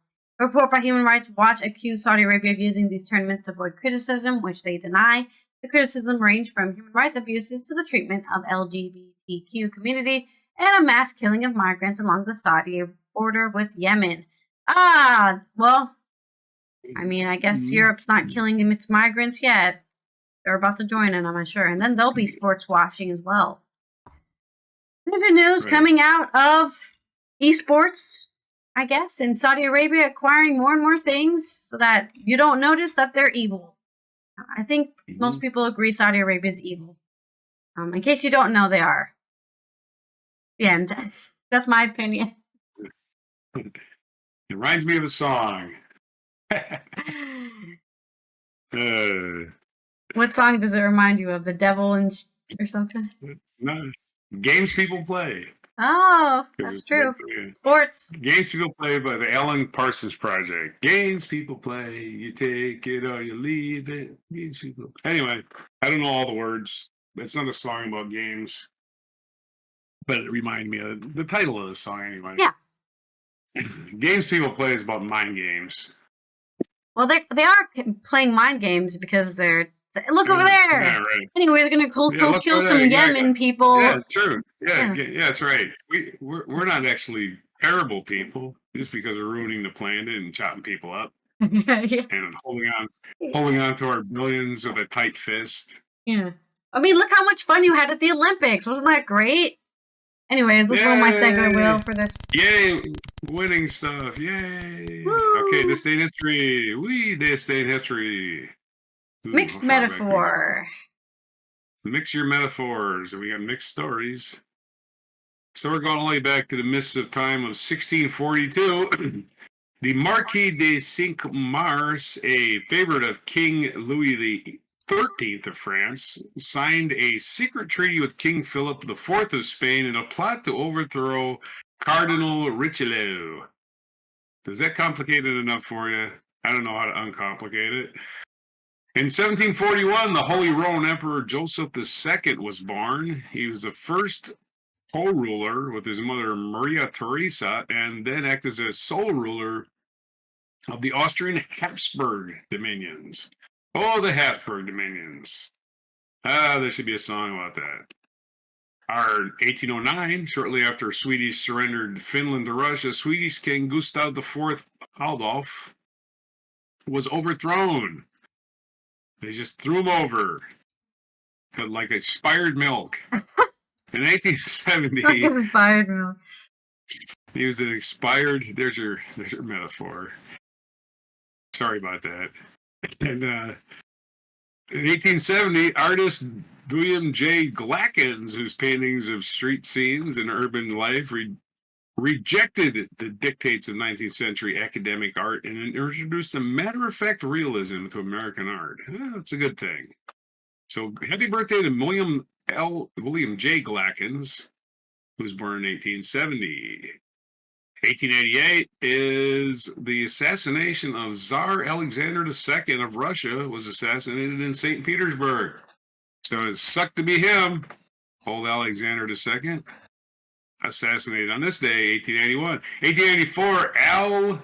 A report by Human Rights Watch accused Saudi Arabia of using these tournaments to avoid criticism, which they deny. The criticism ranged from human rights abuses to the treatment of LGBTQ community and a mass killing of migrants along the Saudi border with Yemen. Well, I mean, I guess Europe's not killing its migrants yet. They're about to join in, I'm sure. And then there'll be sports washing as well. Other news coming out of esports, I guess, in Saudi Arabia acquiring more and more things so that you don't notice that they're evil. I think most people agree Saudi Arabia is evil. In case you don't know, they are. The end. That's my opinion. It reminds me of a song. What song does it remind you of? The Devil or something? No. Games people play. Oh, that's true. Sports. Games people play by the Alan Parsons Project. Games people play. You take it or you leave it. Games people. Anyway, I don't know all the words. It's not a song about games. But it reminded me of the title of the song anyway. Yeah. Games people play is about mind games. Well, they are playing mind games because they're... Look over there. Yeah, right. Anyway, they're gonna kill some Yemen people. Yeah, true. Yeah, that's right. We're not actually terrible people just because we're ruining the planet and chopping people up and holding on to our billions with a tight fist. Yeah. I mean, look how much fun you had at the Olympics. Wasn't that great? Anyways, this is my segue wheel for this. Yay! Winning stuff. Yay! Woo. Okay, this day in history. This day in history. Mixed metaphor. Mix your metaphors, and we got mixed stories. So we're going all the way back to the mists of time of 1642. The Marquis de Cinq-Mars, a favorite of King Louis XIII of France, signed a secret treaty with King Philip IV of Spain in a plot to overthrow Cardinal Richelieu. Is that complicated enough for you? I don't know how to uncomplicate it. In 1741, the Holy Roman Emperor Joseph II was born. He was the first co-ruler with his mother Maria Theresa, and then acted as sole ruler of the Austrian Habsburg dominions. Oh, the Habsburg dominions. There should be a song about that. Our 1809, shortly after Sweden surrendered Finland to Russia, Swedish King Gustav IV Adolf was overthrown. They just threw him over like expired milk. In 1870, expired milk. He was an expired. There's your metaphor. Sorry about that. And in 1870, artist William J. Glackens, whose paintings of street scenes and urban life rejected the dictates of 19th century academic art and introduced a matter-of-fact realism to American art. That's a good thing. So happy birthday to William J. Glackens, who was born in 1870. 1888 is the assassination of Tsar Alexander II of Russia was assassinated in St. Petersburg. So it sucked to be him. Old Alexander II assassinated on this day, 1881. 1884, Al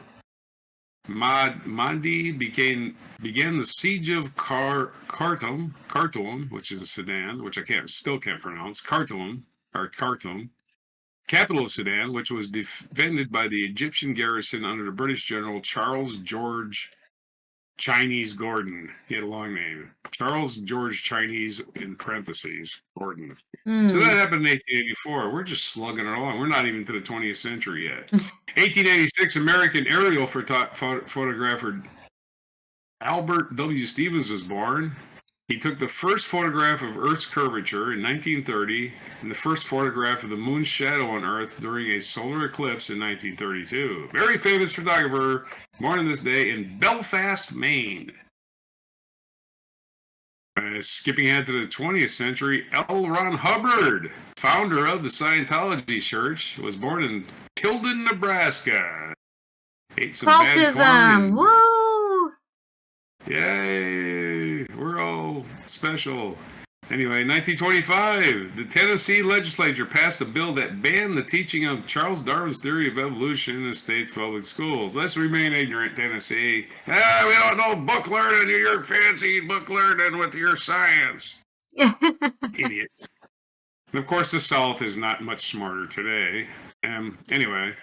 Mahdi began the siege of Khartoum, which is a Sudan, which I still can't pronounce. Khartoum, capital of Sudan, which was defended by the Egyptian garrison under the British general Charles George Chinese Gordon. He had a long name. Charles George Chinese, in parentheses, Gordon. So that happened in 1884. We're just slugging it along. We're not even to the 20th century yet. 1886, American aerial photographer Albert W. Stevens was born. He took the first photograph of Earth's curvature in 1930 and the first photograph of the moon's shadow on Earth during a solar eclipse in 1932. Very famous photographer, born on this day in Belfast, Maine. Skipping ahead to the 20th century, L. Ron Hubbard, founder of the Scientology Church, was born in Tilden, Nebraska. Ate some bad corn. Woo! Yay! We're all special. Anyway, 1925, the Tennessee legislature passed a bill that banned the teaching of Charles Darwin's theory of evolution in the state's public schools. Let's remain ignorant, Tennessee. We don't know book learning. You're fancy book learning with your science. Idiots. And of course, the South is not much smarter today. Anyway,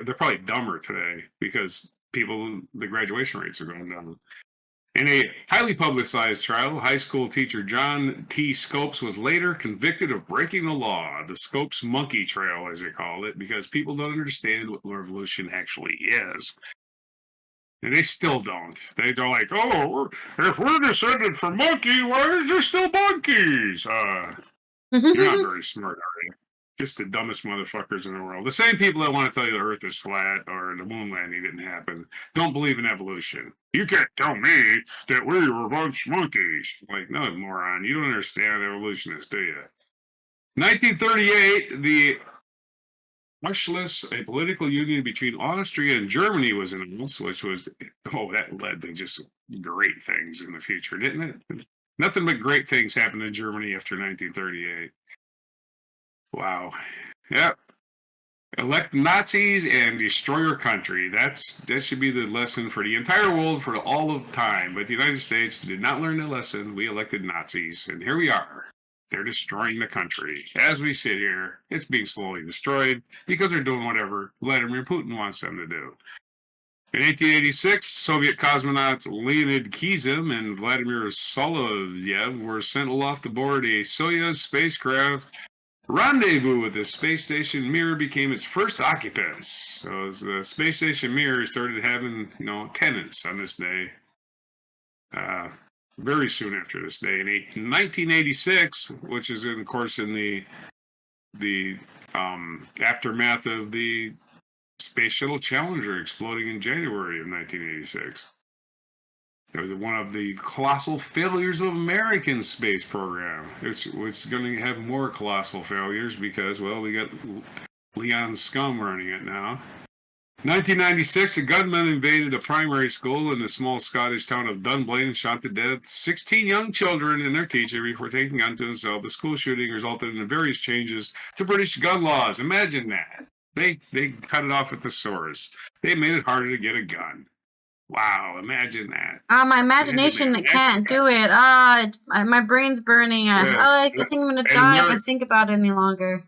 they're probably dumber today because the graduation rates are going down. In a highly publicized trial, high school teacher John T. Scopes was later convicted of breaking the law, the Scopes monkey trail, as they call it, because people don't understand what revolution actually is. And they still don't. They're like, oh, if we're descended from monkeys, why is there still monkeys? You're not very smart, are you? Just the dumbest motherfuckers in the world. The same people that want to tell you the Earth is flat or the moon landing didn't happen don't believe in evolution. You can't tell me that we were a bunch of monkeys. Like, no, moron. You don't understand evolutionists, do you? 1938, the Anschluss, a political union between Austria and Germany, was announced, which was, that led to just great things in the future, didn't it? Nothing but great things happened in Germany after 1938. Wow. Yep. Elect Nazis and destroy your country. That should be the lesson for the entire world for all of time. But the United States did not learn the lesson. We elected Nazis, and here we are. They're destroying the country. As we sit here, it's being slowly destroyed because they're doing whatever Vladimir Putin wants them to do. In 1886, Soviet cosmonauts Leonid Kizim and Vladimir Solovyev were sent aloft aboard a Soyuz spacecraft. Rendezvous with the space station Mir became its first occupants. So the space station Mir started having, tenants on this day. Very soon after this day, in 1986, which is, of course, in the aftermath of the Space Shuttle Challenger exploding in January of 1986. It was one of the colossal failures of American space program. It's going to have more colossal failures because, we got Leon Scum running it now. 1996, a gunman invaded a primary school in the small Scottish town of Dunblane and shot to death 16 young children and their teacher before taking gun to himself. The school shooting resulted in various changes to British gun laws. Imagine that. They cut it off at the source. They made it harder to get a gun. Wow, imagine that. My imagination can't do it. My brain's burning. I think I'm going to die if I think about it any longer.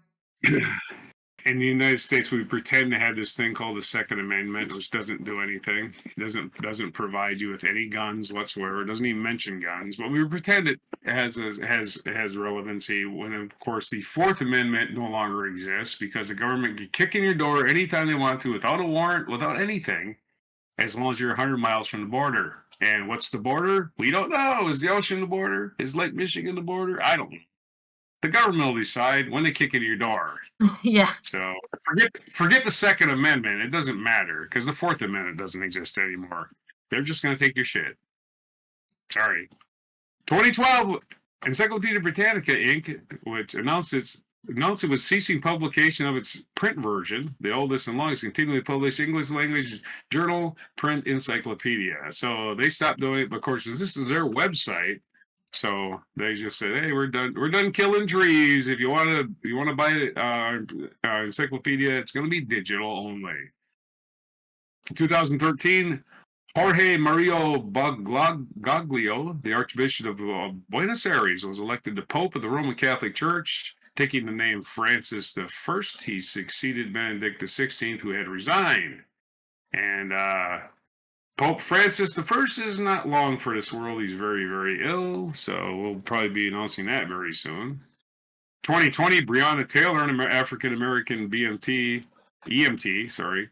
in the United States, we pretend to have this thing called the Second Amendment, which doesn't do anything. It doesn't provide you with any guns whatsoever. It doesn't even mention guns, but we pretend it has relevancy. When of course the Fourth Amendment no longer exists because the government can kick in your door anytime they want to, without a warrant, without anything, as long as you're 100 miles from the border. And what's the border? We don't know. Is the ocean the border? Is Lake Michigan the border? I don't know. The government will decide when they kick into your door. Yeah. So forget the Second Amendment. It doesn't matter because the Fourth Amendment doesn't exist anymore. They're just going to take your shit. Sorry. 2012, Encyclopedia Britannica Inc., which announced it was ceasing publication of its print version, the oldest and longest continually published English language journal print encyclopedia. So they stopped doing it, but of course, this is their website. So they just said, "Hey, we're done killing trees. If you want to buy it, encyclopedia, it's going to be digital only." In 2013, Jorge Mario Bergoglio, the Archbishop of Buenos Aires, was elected the Pope of the Roman Catholic Church, taking the name Francis I. He succeeded Benedict XVI, who had resigned, and Pope Francis I is not long for this world. He's very, very ill, so we'll probably be announcing that very soon. 2020, Breonna Taylor, an African-American EMT, sorry.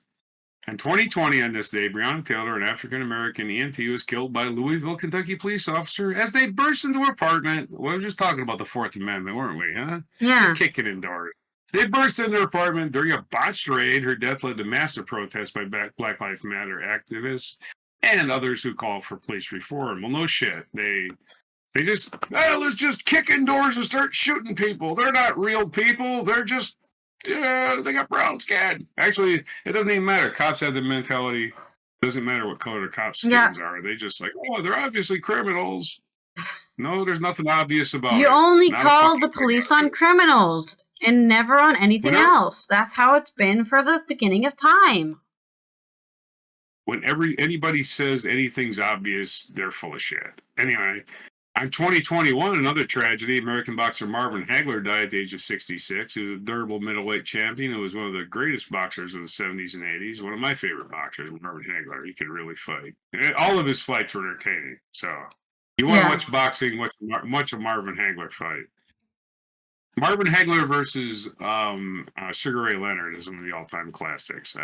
In 2020, on this day, Breonna Taylor, an African-American EMT, was killed by a Louisville, Kentucky police officer as they burst into her apartment. We were just talking about the Fourth Amendment, weren't we, huh? Yeah. Just kicking in doors. They burst into her apartment during a botched raid. Her death led to massive protests by Black Lives Matter activists and others who call for police reform. Well, no shit. They just, let's just kick in doors and start shooting people. They're not real people. They're just, they got brown skin. Actually, it doesn't even matter. Cops have the mentality, doesn't matter what color the cops' skins are. They just like, they're obviously criminals. No, there's nothing obvious about it. You only call the police on criminals and never on anything else. That's how it's been for the beginning of time. When anybody says anything's obvious, they're full of shit. Anyway, in 2021, another tragedy. American boxer Marvin Hagler died at the age of 66. He was a durable middleweight champion who was one of the greatest boxers of the 70s and 80s. One of my favorite boxers, Marvin Hagler. He could really fight. And all of his fights were entertaining. So, you want to watch boxing, watch a Marvin Hagler fight. Marvin Hagler versus Sugar Ray Leonard is one of the all-time classics.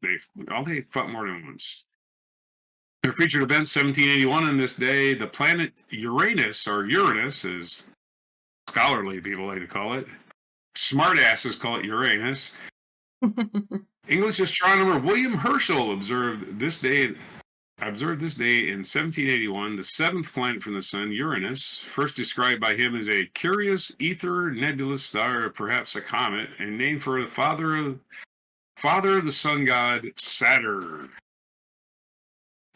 They fought more than once. Their featured event, 1781, on this day, the planet Uranus, or Uranus, as scholarly people like to call it. Smartasses call it Uranus. English astronomer William Herschel observed this day in 1781, the seventh planet from the sun, Uranus, first described by him as a curious ether nebulous star, or perhaps a comet, and named for the father of the sun god, Saturn.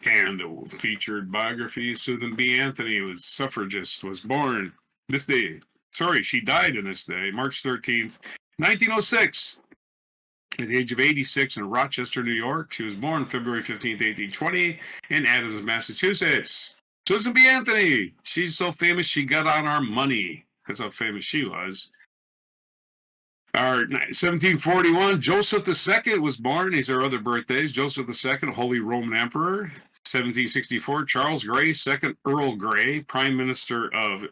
And featured biography, Susan B. Anthony, was suffragist, was born this day. Sorry, she died on this day, March 13th, 1906. At the age of 86 in Rochester, New York. She was born February 15th, 1820, in Adams, Massachusetts. Susan B. Anthony. She's so famous she got on our money. That's how famous she was. 1741, Joseph II was born. These are other birthdays. Joseph II, Holy Roman Emperor. 1764, Charles Grey, 2nd Earl Grey, Prime Minister of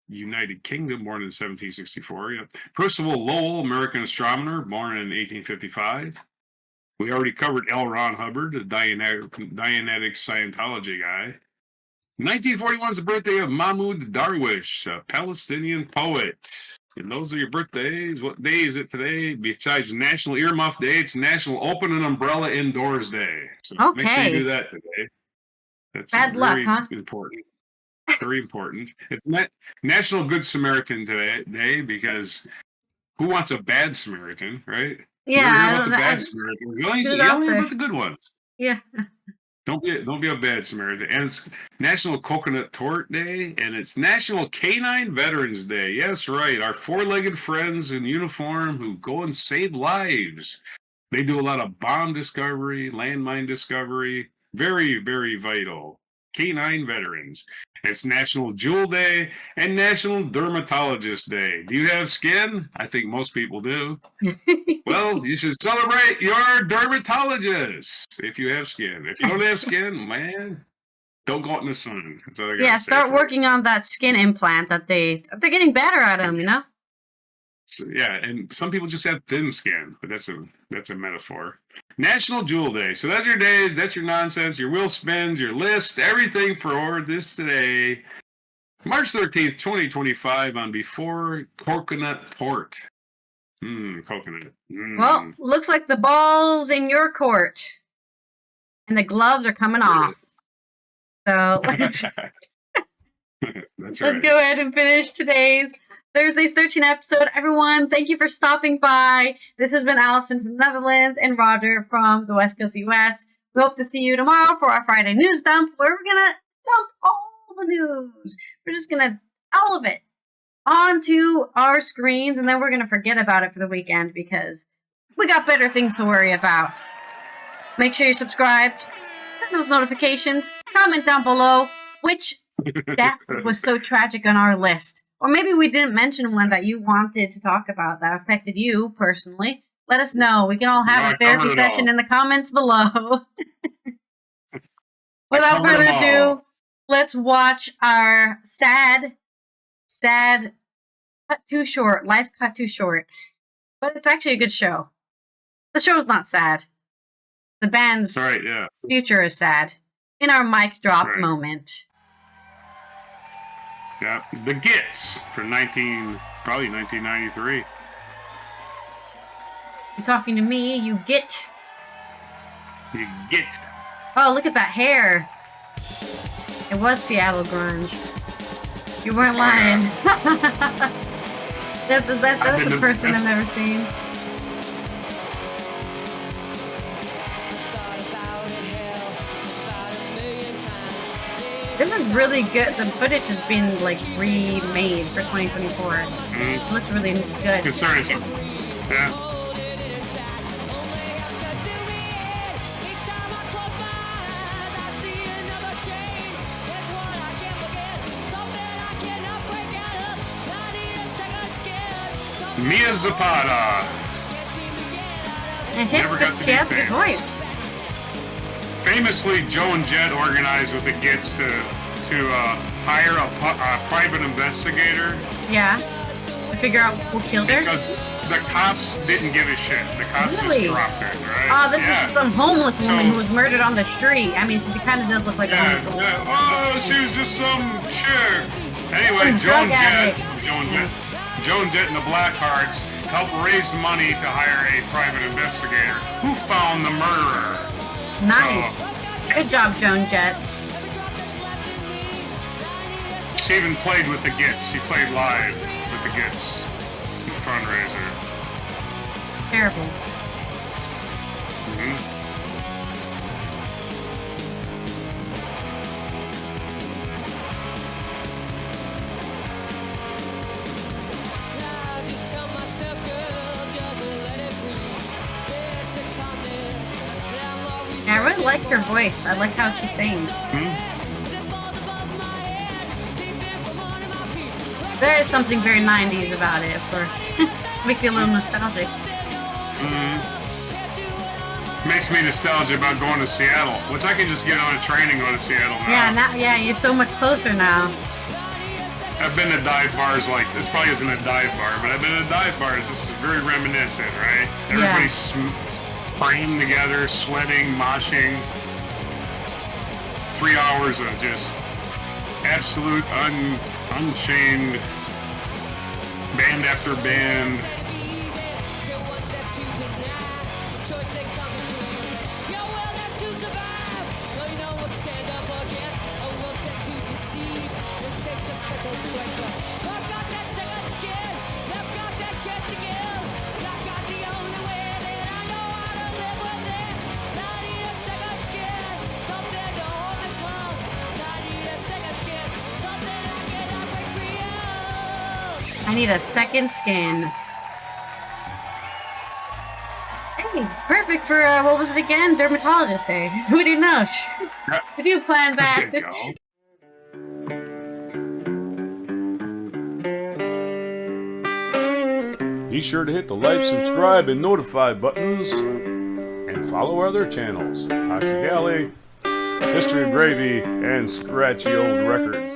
United Kingdom, born in 1764. Yep. Percival Lowell, American astronomer, born in 1855. We already covered L. Ron Hubbard, the Dianetic Scientology guy. 1941 is the birthday of Mahmoud Darwish, a Palestinian poet. And those are your birthdays. What day is it today? Besides National Ear Muff Day, it's National Open an Umbrella Indoors Day. So make sure you do that today. That's bad luck, huh? Important. Very important. It's National Good Samaritan Day because who wants a bad Samaritan, right? Yeah, you hear about the bad Samaritan. You only hear about the good ones. Yeah. Don't be a bad Samaritan. And it's National Coconut Tort Day, and it's National Canine Veterans Day. Yes, right. Our four-legged friends in uniform who go and save lives. They do a lot of bomb discovery, landmine discovery. Very, very vital. Canine veterans. It's National Jewel Day and National Dermatologist Day. Do you have skin? I think most people do. Well, you should celebrate your dermatologist if you have skin. If you don't have skin, man, don't go out in the sun. That's all I gotta say. Start working on that skin implant that they're getting better at them, you know? So, yeah, and some people just have thin skin, but that's a metaphor. National Jewel Day. So that's your days, that's your nonsense, your wheel spins, your list, everything for this today. March 13th, 2025 on Before Coconut Port. Coconut. Well, looks like the ball's in your court. And the gloves are coming off. So let's go ahead and finish today's Thursday 13 episode. Everyone, thank you for stopping by. This has been Allison from the Netherlands and Roger from the West Coast US. We hope to see you tomorrow for our Friday news dump, where we're going to dump all the news. We're just going to, all of it, onto our screens, and then we're going to forget about it for the weekend because we got better things to worry about. Make sure you're subscribed, turn those notifications, comment down below which death was so tragic on our list. Or maybe we didn't mention one that you wanted to talk about that affected you personally. Let us know. We can all have a therapy session in the comments below. Without further ado, let's watch our sad cut too short, life cut too short. But it's actually a good show. The show's not sad. The band's future is sad. In our mic drop moment. Yeah, the Gits from probably 1993. You talking to me? You get. You get. Oh, look at that hair. It was Seattle grunge. You weren't lying. That's the person I've never seen. This is really good. The footage has been remade for 2024. It looks really good. Concerning. Yeah. Mia Zapata. And she has a good voice. Famously, Joe and Jet organized with the Gits to hire a private investigator. Yeah. To figure out who killed her? Because the cops didn't give a shit. The cops just dropped her, right? Oh, this is just some homeless woman who was murdered on the street. I mean, she kind of does look like a homeless woman. Oh, she was just some chick. Anyway, Joe and Jet and the Blackhearts helped raise money to hire a private investigator who found the murderer. Nice. Good job, Joan Jett. She even played with the Gits. She played live with the Gits in the fundraiser. Terrible. I really liked her voice. I like how she sings. There is something very 90s about it, of course. Makes you a little nostalgic. Makes me nostalgic about going to Seattle, which I can just get on a train and go to Seattle now. Yeah, you're so much closer now. I've been to dive bars this probably isn't a dive bar, but I've been to dive bars. This is very reminiscent, right? Everybody's praying together, sweating, moshing. 3 hours of just absolute unchained band after band. I need a second skin. Hey, perfect for, what was it again? Dermatologist Day. Who didn't know? We do plan that. Be sure to hit the like, subscribe, and notify buttons, and follow our other channels, Toxic Alley, History of Gravy, and Scratchy Old Records.